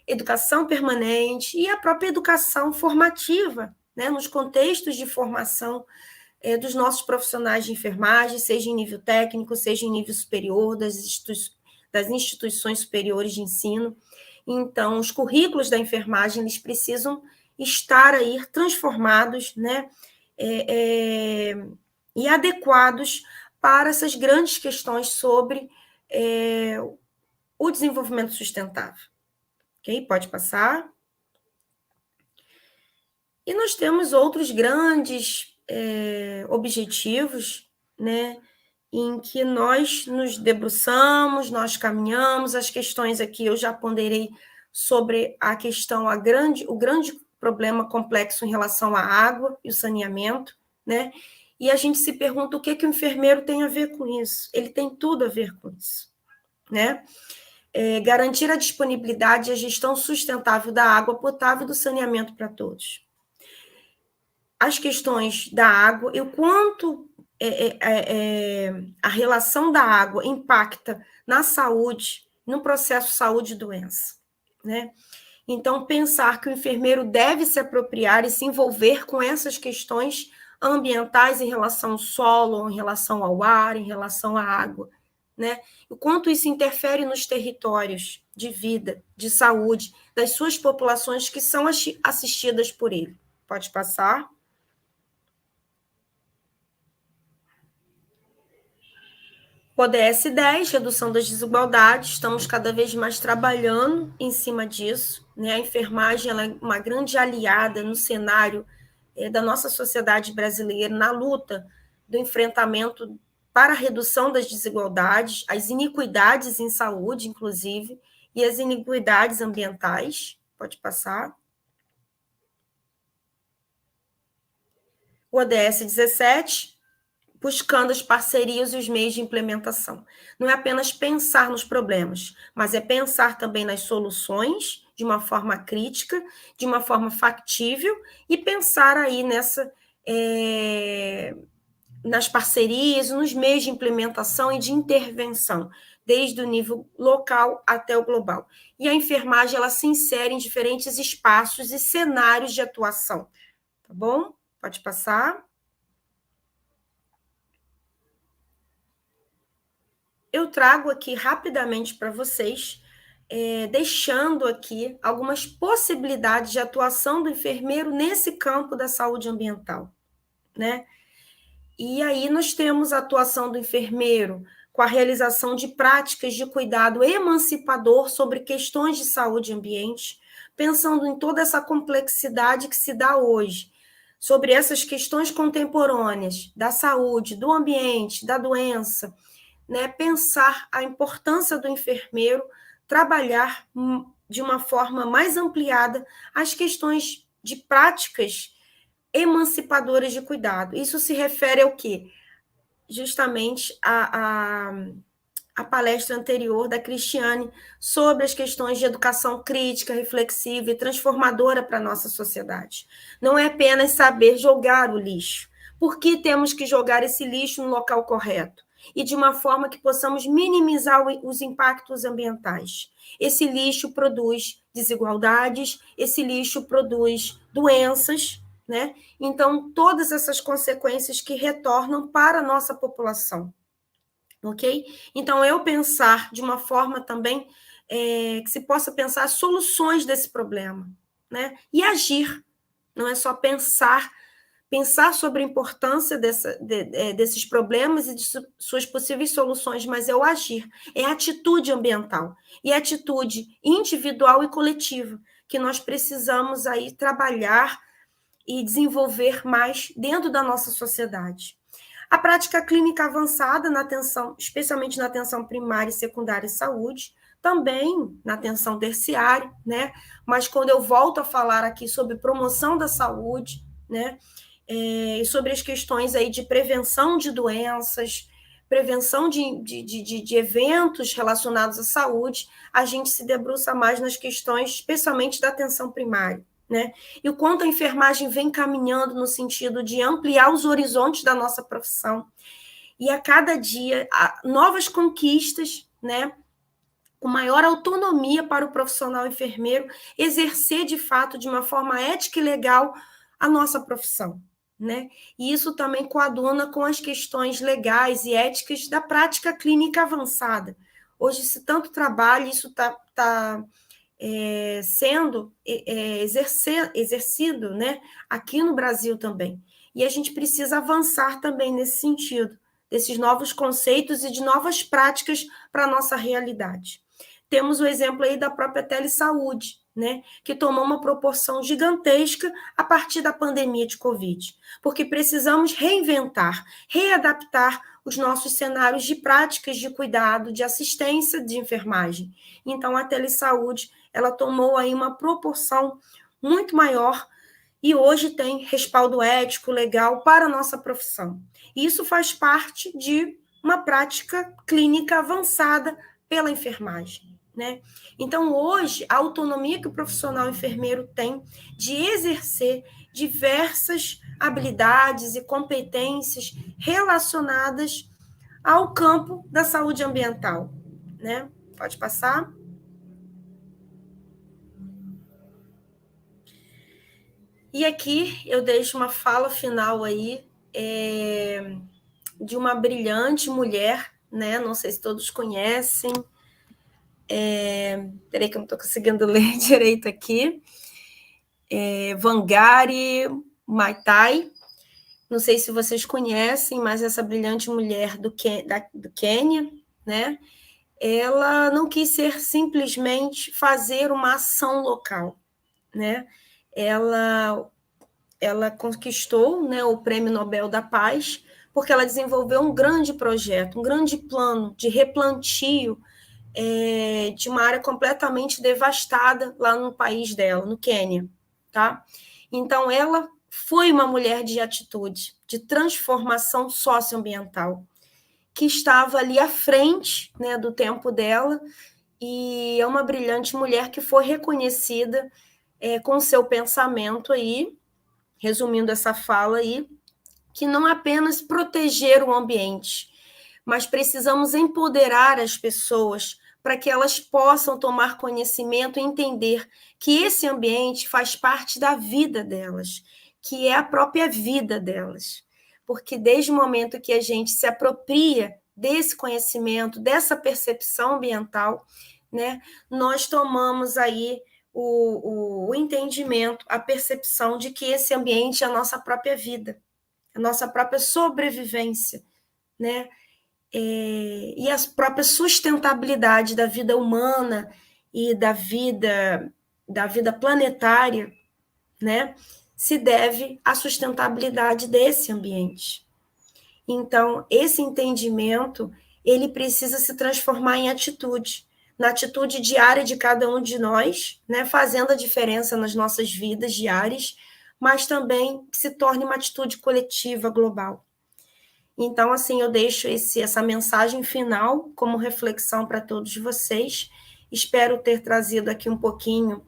educação permanente e a própria educação formativa, né? Nos contextos de formação dos nossos profissionais de enfermagem, seja em nível técnico, seja em nível superior, das instituições superiores de ensino. Então, os currículos da enfermagem, eles precisam estar aí transformados, né, e adequados para essas grandes questões sobre o desenvolvimento sustentável. Ok? Pode passar. E nós temos outros grandes objetivos, né, em que nós nos debruçamos, nós caminhamos. As questões aqui eu já ponderei sobre a questão, o grande problema complexo em relação à água e o saneamento, né? E a gente se pergunta o que o enfermeiro tem a ver com isso. Ele tem tudo a ver com isso, né? Garantir a disponibilidade e a gestão sustentável da água potável e do saneamento para todos. As questões da água e o quanto a relação da água impacta na saúde, no processo saúde e doença, né? Então, pensar que o enfermeiro deve se apropriar e se envolver com essas questões ambientais em relação ao solo, em relação ao ar, em relação à água, né? O quanto isso interfere nos territórios de vida, de saúde, das suas populações que são assistidas por ele. Pode passar. ODS 10, redução das desigualdades, estamos cada vez mais trabalhando em cima disso, né? A enfermagem ela é uma grande aliada no cenário da nossa sociedade brasileira, na luta do enfrentamento para a redução das desigualdades, as iniquidades em saúde, inclusive, e as iniquidades ambientais. Pode passar. O ODS 17, buscando as parcerias e os meios de implementação. Não é apenas pensar nos problemas, mas é pensar também nas soluções de uma forma crítica, de uma forma factível, e pensar aí nas parcerias, nos meios de implementação e de intervenção, desde o nível local até o global. E a enfermagem ela se insere em diferentes espaços e cenários de atuação. Tá bom? Pode passar. Eu trago aqui rapidamente para vocês, deixando aqui algumas possibilidades de atuação do enfermeiro nesse campo da saúde ambiental, né? E aí nós temos a atuação do enfermeiro com a realização de práticas de cuidado emancipador sobre questões de saúde e ambiente, pensando em toda essa complexidade que se dá hoje, sobre essas questões contemporâneas da saúde, do ambiente, da doença, né, pensar a importância do enfermeiro trabalhar de uma forma mais ampliada as questões de práticas emancipadoras de cuidado. Isso se refere ao quê? Justamente a palestra anterior da Cristiane sobre as questões de educação crítica, reflexiva e transformadora para a nossa sociedade. Não é apenas saber jogar o lixo. Por que temos que jogar esse lixo no local correto? E de uma forma que possamos minimizar os impactos ambientais. Esse lixo produz desigualdades, esse lixo produz doenças, né? Então, todas essas consequências que retornam para a nossa população. Ok? Então, eu pensar de uma forma também que se possa pensar soluções desse problema, né? E agir, não é só pensar sobre a importância desses problemas e de suas possíveis soluções, mas é o agir, é a atitude ambiental e a atitude individual e coletiva que nós precisamos aí trabalhar e desenvolver mais dentro da nossa sociedade. A prática clínica avançada na atenção, especialmente na atenção primária e secundária e saúde, também na atenção terciária, né? Mas quando eu volto a falar aqui sobre promoção da saúde, né? E sobre as questões aí de prevenção de doenças, prevenção de eventos relacionados à saúde, a gente se debruça mais nas questões, especialmente da atenção primária, né? E o quanto a enfermagem vem caminhando no sentido de ampliar os horizontes da nossa profissão. E a cada dia, novas conquistas, né? Com maior autonomia para o profissional enfermeiro exercer, de fato, de uma forma ética e legal, a nossa profissão, né? E isso também coaduna com as questões legais e éticas da prática clínica avançada. Hoje, se tanto trabalho, isso está sendo exercido, né, aqui no Brasil também. E a gente precisa avançar também nesse sentido, desses novos conceitos e de novas práticas para a nossa realidade. Temos o exemplo aí da própria telesaúde, né, que tomou uma proporção gigantesca a partir da pandemia de Covid, porque precisamos reinventar, readaptar os nossos cenários de práticas de cuidado, de assistência de enfermagem. Então, a telesaúde, ela tomou aí uma proporção muito maior e hoje tem respaldo ético, legal para a nossa profissão. E isso faz parte de uma prática clínica avançada pela enfermagem, né? Então, hoje, a autonomia que o profissional enfermeiro tem de exercer diversas habilidades e competências relacionadas ao campo da saúde ambiental, né? Pode passar. E aqui eu deixo uma fala final aí de uma brilhante mulher, né? Não sei se todos conhecem. Peraí que eu não estou conseguindo ler direito aqui. Wangari Maathai. Não sei se vocês conhecem, mas essa brilhante mulher do Quênia, né? Ela não quis ser simplesmente fazer uma ação local, né? Ela conquistou, né, o Prêmio Nobel da Paz porque ela desenvolveu um grande projeto, um grande plano de replantio de uma área completamente devastada lá no país dela, no Quênia, tá? Então, ela foi uma mulher de atitude, de transformação socioambiental, que estava ali à frente, né, do tempo dela, e é uma brilhante mulher que foi reconhecida com seu pensamento aí, resumindo essa fala aí, que não apenas proteger o ambiente, mas precisamos empoderar as pessoas para que elas possam tomar conhecimento e entender que esse ambiente faz parte da vida delas, que é a própria vida delas. Porque desde o momento que a gente se apropria desse conhecimento, dessa percepção ambiental, né, nós tomamos aí o entendimento, a percepção de que esse ambiente é a nossa própria vida, a nossa própria sobrevivência, né? E a própria sustentabilidade da vida humana e da vida planetária, né, se deve à sustentabilidade desse ambiente. Então, esse entendimento, ele precisa se transformar em atitude, na atitude diária de cada um de nós, né, fazendo a diferença nas nossas vidas diárias, mas também que se torne uma atitude coletiva, global. Então, assim, eu deixo essa mensagem final como reflexão para todos vocês. Espero ter trazido aqui um pouquinho,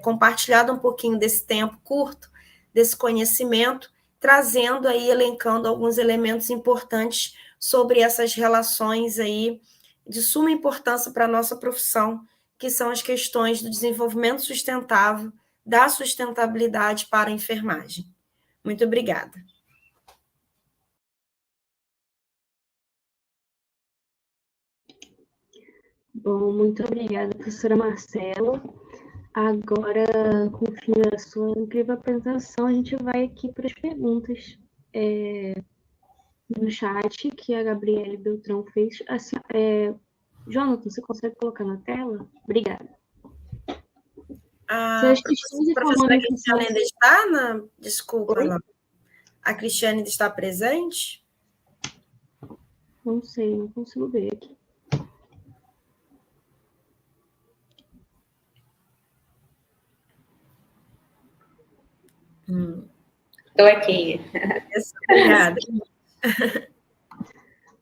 compartilhado um pouquinho desse tempo curto, desse conhecimento, trazendo aí, elencando alguns elementos importantes sobre essas relações aí de suma importância para a nossa profissão, que são as questões do desenvolvimento sustentável, da sustentabilidade para a enfermagem. Muito obrigada. Bom, muito obrigada, professora Marcela. Agora, com o fim da sua incrível apresentação, a gente vai aqui para as perguntas no chat que a Gabriele Beltrão fez. Assim, Jonathan, você consegue colocar na tela? Obrigada. A professora Cristiane ainda está? Desculpa, não. A Cristiane ainda está presente? Não sei, não consigo ver aqui. Estou aqui. Obrigada.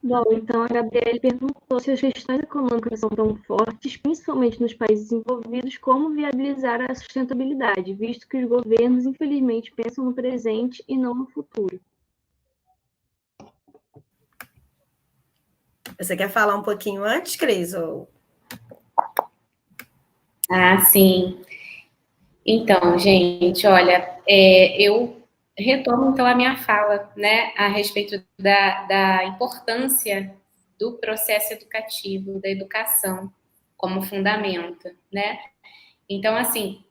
Bom, então a Gabriele perguntou se as questões econômicas são tão fortes, principalmente nos países desenvolvidos, como viabilizar a sustentabilidade, visto que os governos, infelizmente, pensam no presente e não no futuro. Você quer falar um pouquinho antes, Cris? Ou... Sim. Então, gente, olha, eu retomo, então, a minha fala, né, a respeito da importância do processo educativo, da educação como fundamento, né? Então, assim,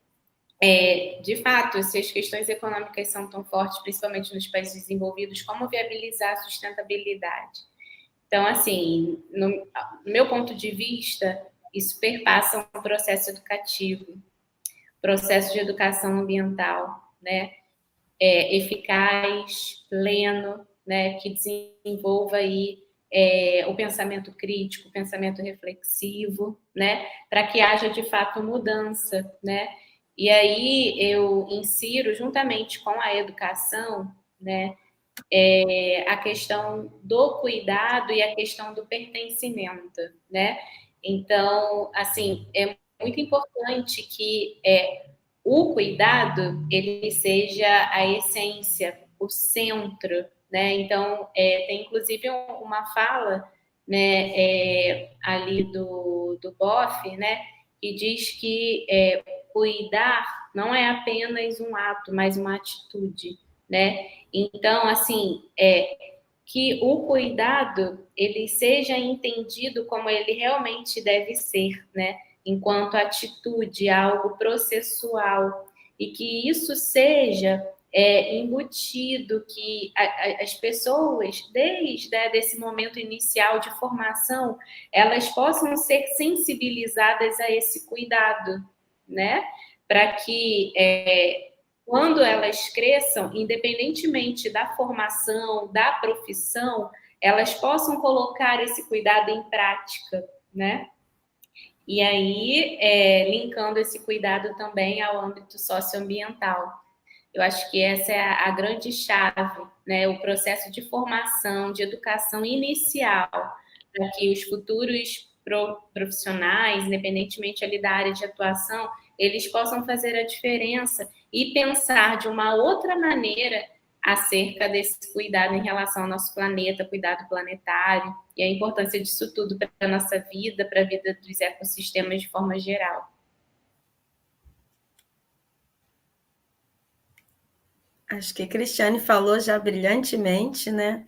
de fato, se as questões econômicas são tão fortes, principalmente nos países desenvolvidos, como viabilizar a sustentabilidade? Então, assim, no meu ponto de vista, isso perpassa um processo educativo, processo de educação ambiental, né? Eficaz, pleno, né? Que desenvolva aí o pensamento crítico, o pensamento reflexivo, né? Para que haja, de fato, mudança, né? E aí eu insiro, juntamente com a educação, né? A questão do cuidado e a questão do pertencimento, né? Então, assim, é muito importante que o cuidado ele seja a essência, o centro, né? Então, tem inclusive uma fala, né, ali do Boff, né, que diz que cuidar não é apenas um ato, mas uma atitude, né? Então, assim, que o cuidado ele seja entendido como ele realmente deve ser, né? Enquanto atitude, algo processual, e que isso seja embutido, que as pessoas, desde desse momento inicial de formação, elas possam ser sensibilizadas a esse cuidado, né? Para que quando elas cresçam, independentemente da formação, da profissão, elas possam colocar esse cuidado em prática, né? E aí, linkando esse cuidado também ao âmbito socioambiental. Eu acho que essa é a grande chave, né? O processo de formação, de educação inicial, para que os futuros profissionais, independentemente ali da área de atuação, eles possam fazer a diferença e pensar de uma outra maneira acerca desse cuidado em relação ao nosso planeta, cuidado planetário, e a importância disso tudo para a nossa vida, para a vida dos ecossistemas de forma geral. Acho que a Cristiane falou já brilhantemente, né?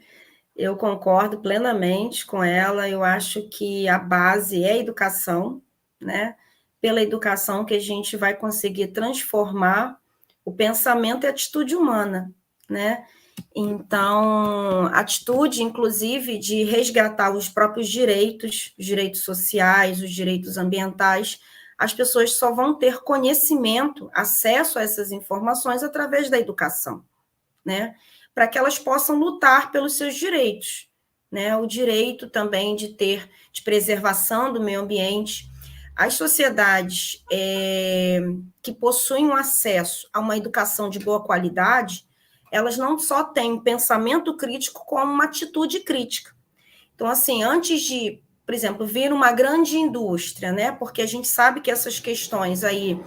Eu concordo plenamente com ela. Eu acho que a base é a educação, né? Pela educação que a gente vai conseguir transformar o pensamento e a atitude humana, né? Então, atitude, inclusive, de resgatar os próprios direitos, os direitos sociais, os direitos ambientais. As pessoas só vão ter conhecimento, acesso a essas informações através da educação, né? Para que elas possam lutar pelos seus direitos, né? O direito também de preservação do meio ambiente. As sociedades que possuem um acesso a uma educação de boa qualidade, elas não só têm um pensamento crítico, como uma atitude crítica. Então, assim, antes de, por exemplo, vir uma grande indústria, né? Porque a gente sabe que essas questões aí,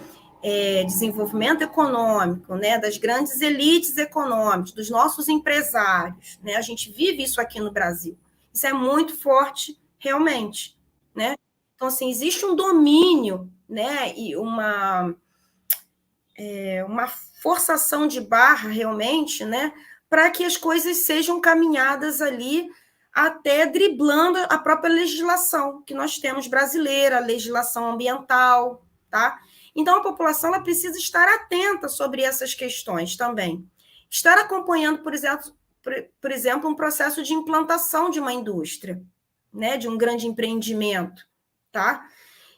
desenvolvimento econômico, né, das grandes elites econômicas, dos nossos empresários, né, a gente vive isso aqui no Brasil. Isso é muito forte, realmente, né? Então, assim, existe um domínio, né, e uma forçação de barra, realmente, né, para que as coisas sejam caminhadas ali até driblando a própria legislação que nós temos brasileira, a legislação ambiental, tá? Então, a população ela precisa estar atenta sobre essas questões também. Estar acompanhando, por exemplo, um processo de implantação de uma indústria, né, de um grande empreendimento, tá?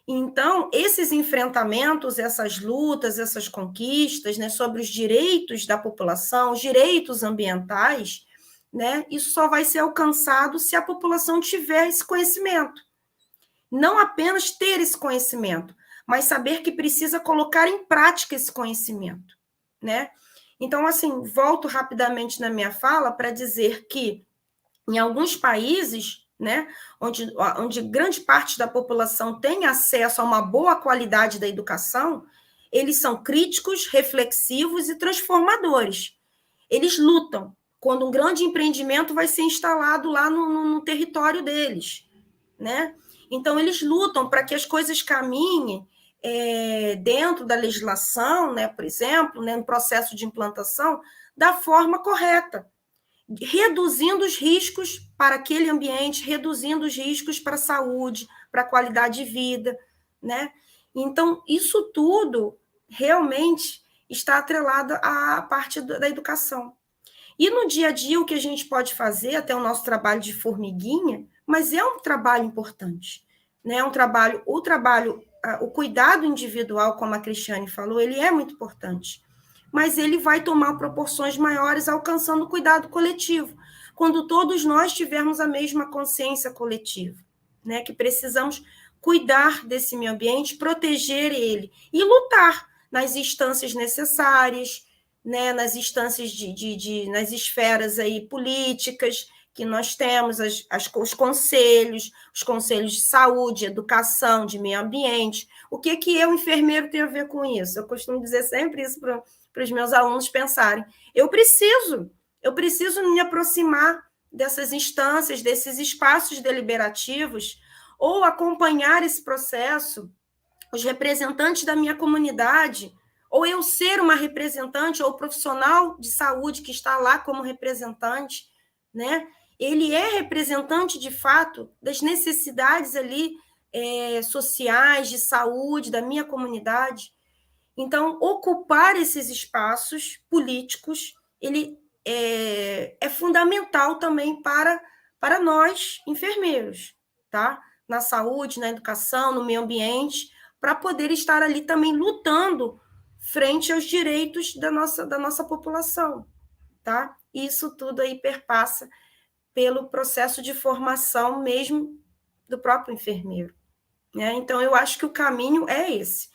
Então, esses enfrentamentos, essas lutas, essas conquistas, né, sobre os direitos da população, os direitos ambientais, né, isso só vai ser alcançado se a população tiver esse conhecimento. Não apenas ter esse conhecimento, mas saber que precisa colocar em prática esse conhecimento, né? Então, assim, volto rapidamente na minha fala para dizer que em alguns países, né, onde grande parte da população tem acesso a uma boa qualidade da educação, eles são críticos, reflexivos e transformadores. Eles lutam quando um grande empreendimento vai ser instalado lá no território deles, né? Então, eles lutam para que as coisas caminhem dentro da legislação, né, por exemplo, né, no processo de implantação, da forma correta, reduzindo os riscos para aquele ambiente, reduzindo os riscos para a saúde, para a qualidade de vida, né? Então, isso tudo realmente está atrelado à parte da educação. E no dia a dia, o que a gente pode fazer, até o nosso trabalho de formiguinha, mas é um trabalho importante, né? O cuidado individual, como a Cristiane falou, ele é muito importante, mas ele vai tomar proporções maiores alcançando o cuidado coletivo, quando todos nós tivermos a mesma consciência coletiva, né? Que precisamos cuidar desse meio ambiente, proteger ele e lutar nas instâncias necessárias, né, nas instâncias nas esferas aí políticas que nós temos, os conselhos de saúde, educação, de meio ambiente. O que eu, enfermeiro, tenho a ver com isso? Eu costumo dizer sempre isso para os meus alunos pensarem. Eu preciso me aproximar dessas instâncias, desses espaços deliberativos, ou acompanhar esse processo, os representantes da minha comunidade, ou eu ser uma representante ou profissional de saúde que está lá como representante, né? ele é representante, de fato, das necessidades ali sociais, de saúde, da minha comunidade. Então, ocupar esses espaços políticos, ele é fundamental também para nós, enfermeiros, tá? Na saúde, na educação, no meio ambiente, para poder estar ali também lutando frente aos direitos da nossa população, tá? Isso tudo aí perpassa pelo processo de formação mesmo do próprio enfermeiro, né? Então, eu acho que o caminho é esse.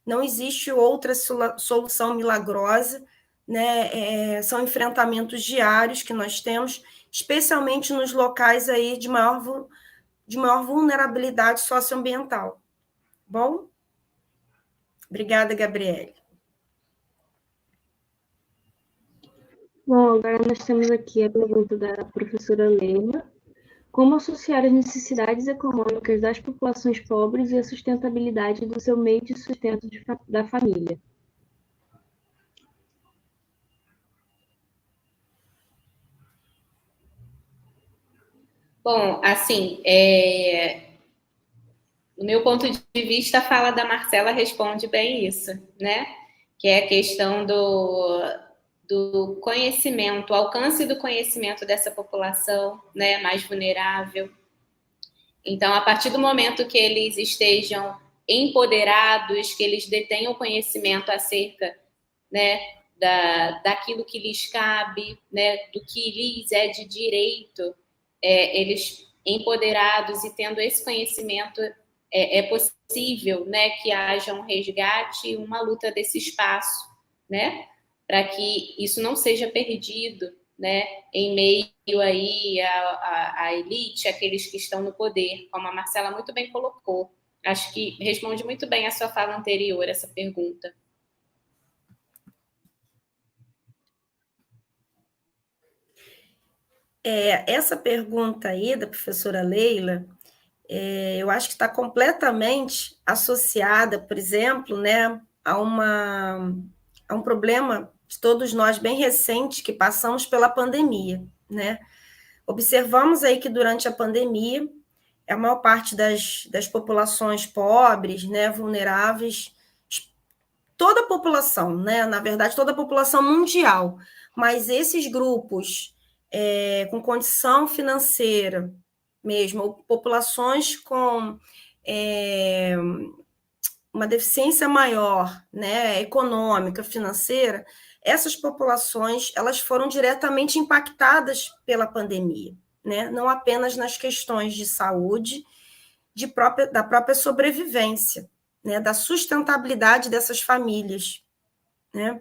Não existe outra solução milagrosa, né? São enfrentamentos diários que nós temos, especialmente nos locais aí de maior vulnerabilidade socioambiental. Bom? Obrigada, Gabriele. Bom, agora nós temos aqui a pergunta da professora Leila. Como associar as necessidades econômicas das populações pobres e a sustentabilidade do seu meio de sustento da família? Bom, assim, no meu ponto de vista, a fala da Marcela responde bem isso, né? Que é a questão do conhecimento, o alcance do conhecimento dessa população, né, mais vulnerável. Então, a partir do momento que eles estejam empoderados, que eles detenham conhecimento acerca, né, daquilo que lhes cabe, né, do que lhes é de direito, eles empoderados e tendo esse conhecimento, é possível, né, que haja um resgate e uma luta desse espaço, né, para que isso não seja perdido, né, em meio aí à elite, aqueles que estão no poder, como a Marcela muito bem colocou. Acho que responde muito bem a sua fala anterior, essa pergunta. Essa pergunta aí da professora Leila, eu acho que está completamente associada, por exemplo, né, a um problema de todos nós bem recente que passamos pela pandemia, né? Observamos aí que durante a pandemia, a maior parte das populações pobres, né, vulneráveis, toda a população, né, na verdade, toda a população mundial, mas esses grupos com condição financeira mesmo, ou populações com uma deficiência maior, né, econômica, financeira, essas populações elas foram diretamente impactadas pela pandemia, né, não apenas nas questões de saúde, da própria sobrevivência, né, da sustentabilidade dessas famílias, né?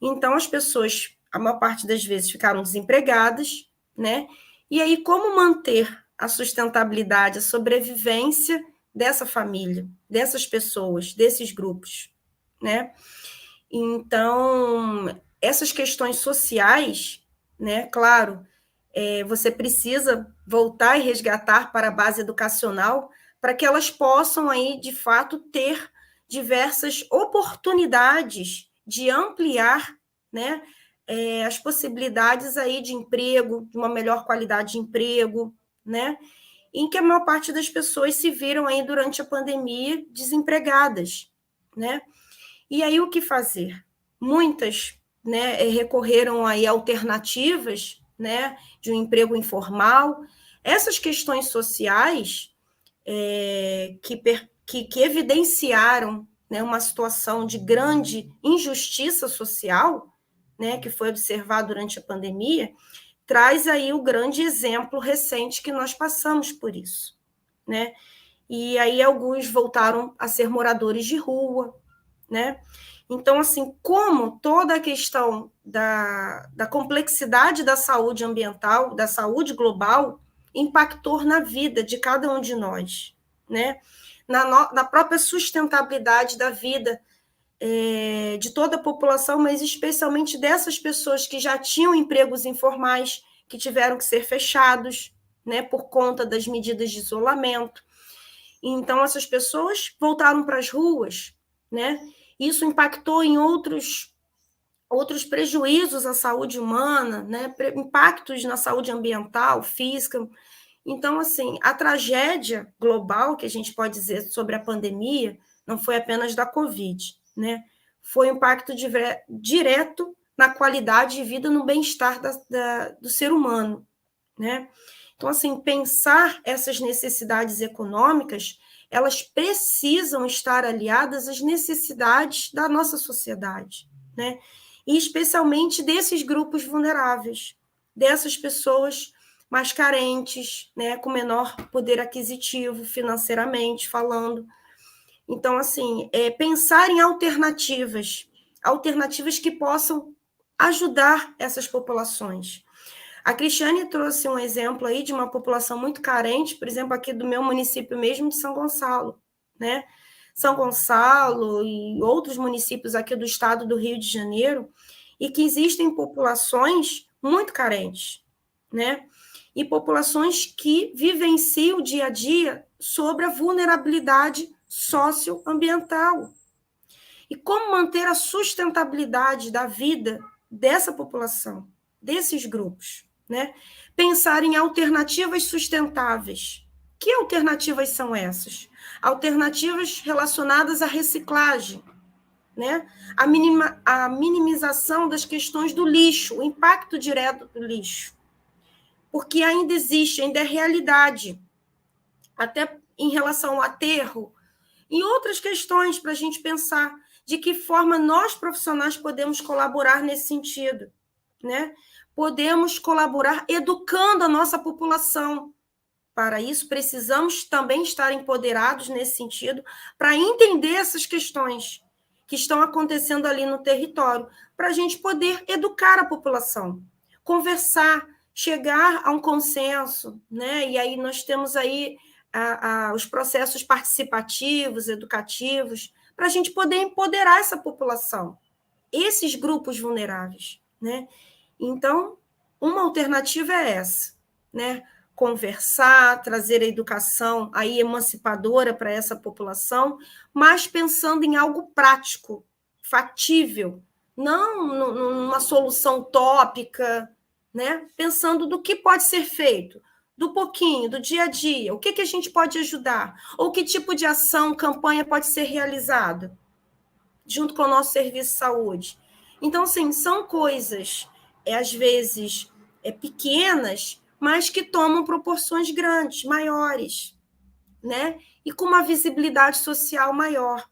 Então, as pessoas, a maior parte das vezes, ficaram desempregadas, né? E aí, como manter a sustentabilidade, a sobrevivência dessa família, dessas pessoas, desses grupos, né? Então, essas questões sociais, né? Claro, você precisa voltar e resgatar para a base educacional para que elas possam aí, de fato, ter diversas oportunidades de ampliar, né, as possibilidades aí de emprego, de uma melhor qualidade de emprego, né, em que a maior parte das pessoas se viram aí durante a pandemia desempregadas, né? E aí o que fazer? Muitas, né, recorreram aí a alternativas, né, de um emprego informal. Essas questões sociais que evidenciaram, né, uma situação de grande injustiça social, né, que foi observada durante a pandemia, traz aí o grande exemplo recente que nós passamos por isso, né? E aí alguns voltaram a ser moradores de rua, né? Então, assim, como toda a questão da complexidade da saúde ambiental, da saúde global, impactou na vida de cada um de nós, né? Na própria sustentabilidade da vida de toda a população, mas especialmente dessas pessoas que já tinham empregos informais, que tiveram que ser fechados, né, por conta das medidas de isolamento. Então, essas pessoas voltaram para as ruas, né? Isso impactou em outros outros prejuízos à saúde humana, né? Impactos na saúde ambiental, física. Então, assim, a tragédia global, que a gente pode dizer sobre a pandemia, não foi apenas da Covid, né? Foi um impacto direto na qualidade de vida, no bem-estar do ser humano, né? Então, assim, pensar essas necessidades econômicas, elas precisam estar aliadas às necessidades da nossa sociedade, né? E especialmente desses grupos vulneráveis, dessas pessoas mais carentes, né, com menor poder aquisitivo, financeiramente falando. Então, assim, pensar em alternativas que possam ajudar essas populações. A Cristiane trouxe um exemplo aí de uma população muito carente, por exemplo, aqui do meu município mesmo, de São Gonçalo, né? São Gonçalo e outros municípios aqui do estado do Rio de Janeiro, e que existem populações muito carentes, né? E populações que vivenciam o dia a dia sobre a vulnerabilidade socioambiental. E como manter a sustentabilidade da vida dessa população, desses grupos, né? Pensar em alternativas sustentáveis. Que alternativas são essas? Alternativas relacionadas à reciclagem, né? A minimização das questões do lixo, o impacto direto do lixo. Porque ainda existe, ainda é realidade, até em relação ao aterro, e outras questões para a gente pensar de que forma nós, profissionais, podemos colaborar nesse sentido, né? Podemos colaborar educando a nossa população. Para isso, precisamos também estar empoderados nesse sentido, para entender essas questões que estão acontecendo ali no território, para a gente poder educar a população, conversar, chegar a um consenso, né? E aí nós temos aí os processos participativos, educativos, para a gente poder empoderar essa população, esses grupos vulneráveis, né? Então, uma alternativa é essa, né? Conversar, trazer a educação aí emancipadora para essa população, mas pensando em algo prático, factível, não numa solução utópica, né? Pensando do que pode ser feito, do pouquinho, do dia a dia, o que a gente pode ajudar, ou que tipo de ação, campanha pode ser realizada junto com o nosso serviço de saúde. Então, assim, são coisas, às vezes, pequenas, mas que tomam proporções grandes, maiores, né? E com uma visibilidade social maior.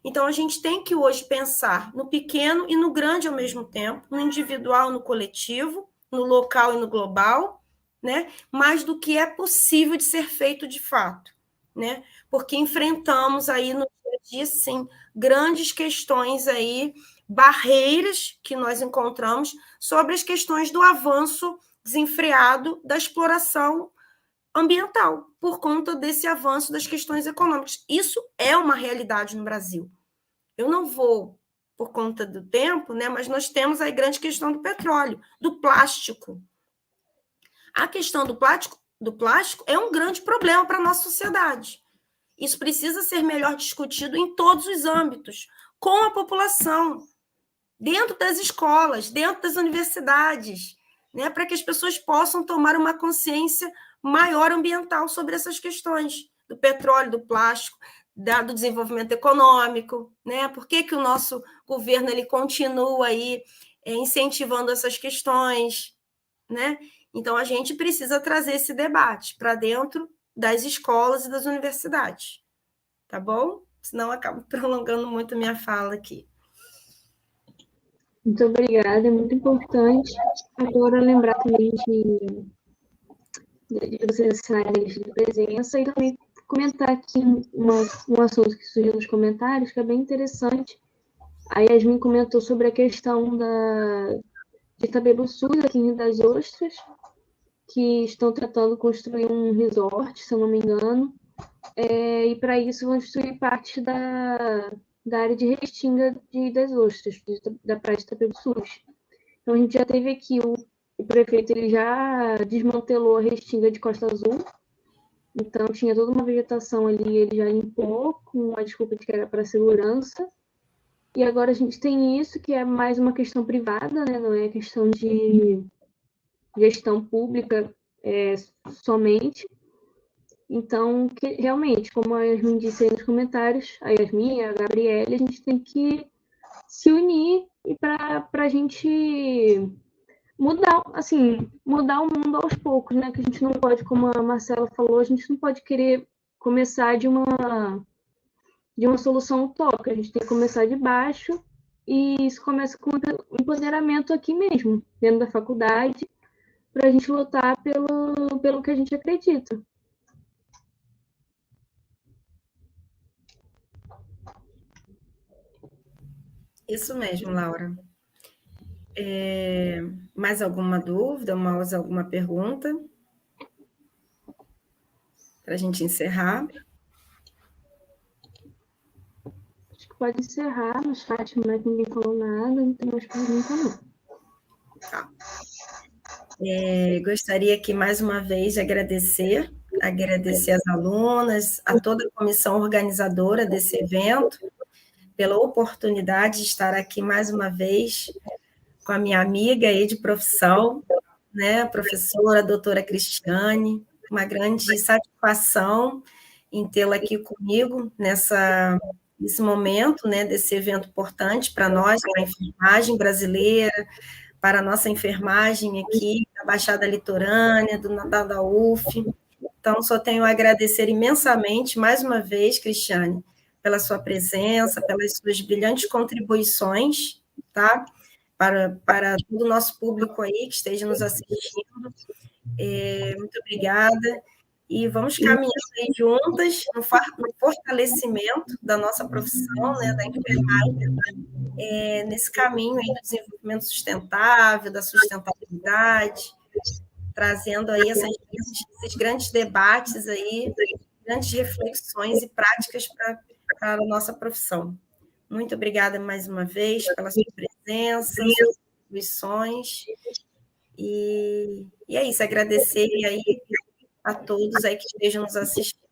Então, a gente tem que hoje pensar no pequeno e no grande ao mesmo tempo, no individual, no coletivo, no local e no global, né? Mais do que é possível de ser feito de fato, né? Porque enfrentamos aí no dia a dia, sim, grandes questões aí, barreiras que nós encontramos sobre as questões do avanço desenfreado da exploração ambiental, por conta desse avanço das questões econômicas. Isso é uma realidade no Brasil. Eu não vou por conta do tempo, né? Mas nós temos aí grande questão do petróleo, do plástico. A questão do plástico é um grande problema para a nossa sociedade. Isso precisa ser melhor discutido em todos os âmbitos, com a população, dentro das escolas, dentro das universidades, né? Para que as pessoas possam tomar uma consciência maior ambiental sobre essas questões do petróleo, do plástico, do desenvolvimento econômico, né? Por que o nosso governo ele continua aí incentivando essas questões, né? Então, a gente precisa trazer esse debate para dentro das escolas e das universidades, tá bom? Senão eu acabo prolongando muito a minha fala aqui. Muito obrigada, é muito importante. Agora, lembrar também de vocês assinarem a lista de presença e também comentar aqui um assunto que surgiu nos comentários, que é bem interessante. A Yasmin comentou sobre a questão de Itabebuçu, aqui em Rio das Ostras, que estão tentando construir um resort, se eu não me engano, e para isso vão destruir parte da área de Restinga das Ostras, da praia de Itabebuçu. Então, a gente já teve aqui, o prefeito ele já desmantelou a Restinga de Costa Azul, então tinha toda uma vegetação ali, ele já limpou com a desculpa de que era para segurança, E agora a gente tem isso, que é mais uma questão privada, né? Não é questão de gestão pública somente. Então, realmente, como a Yasmin disse aí nos comentários, a Yasmin e a Gabriele, a gente tem que se unir e para a gente mudar, assim, mudar o mundo aos poucos, né? Que a gente não pode, como a Marcela falou, a gente não pode querer começar de uma solução utópica, a gente tem que começar de baixo, e isso começa com empoderamento aqui mesmo, dentro da faculdade, para a gente lutar pelo que a gente acredita. Isso mesmo, Laura. Mais alguma dúvida, mais alguma pergunta? Para a gente encerrar. Acho que pode encerrar no chat, mas ninguém falou nada, não tem mais pergunta, não. Tá. Gostaria aqui, mais uma vez, de agradecer as alunas, a toda a comissão organizadora desse evento, pela oportunidade de estar aqui mais uma vez com a minha amiga aí de profissão, né, a professora, a doutora Cristiane, uma grande satisfação em tê-la aqui comigo nesse momento, né, desse evento importante para nós, para a enfermagem brasileira, para a nossa enfermagem aqui, da Baixada Litorânea, da UF. Então, só tenho a agradecer imensamente, mais uma vez, Cristiane, pela sua presença, pelas suas brilhantes contribuições, tá? Para todo o nosso público aí que esteja nos assistindo. Muito obrigada. E vamos caminhando aí juntas no fortalecimento da nossa profissão, né, da enfermagem, nesse caminho aí do desenvolvimento sustentável, da sustentabilidade, trazendo aí esses grandes debates aí, grandes reflexões e práticas para a nossa profissão. Muito obrigada mais uma vez pela sua presença, suas contribuições, e é isso, agradecer aí a todos aí que estejam nos assistindo.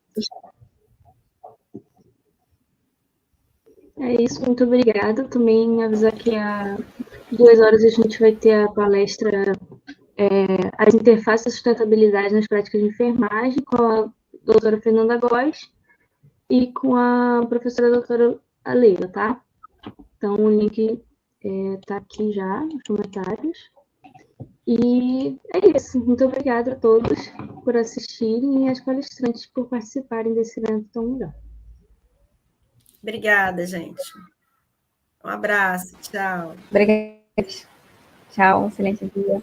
É isso, muito obrigada. Também avisar que às 2h a gente vai ter a palestra As Interfaces da Sustentabilidade nas Práticas de Enfermagem, com a doutora Fernanda Góes e com a professora doutora Leila, tá? Então, o link está aqui já nos comentários. E é isso. Muito obrigada a todos por assistirem e às palestrantes por participarem desse evento tão legal. Obrigada, gente. Um abraço. Tchau. Obrigada. Tchau, um excelente dia.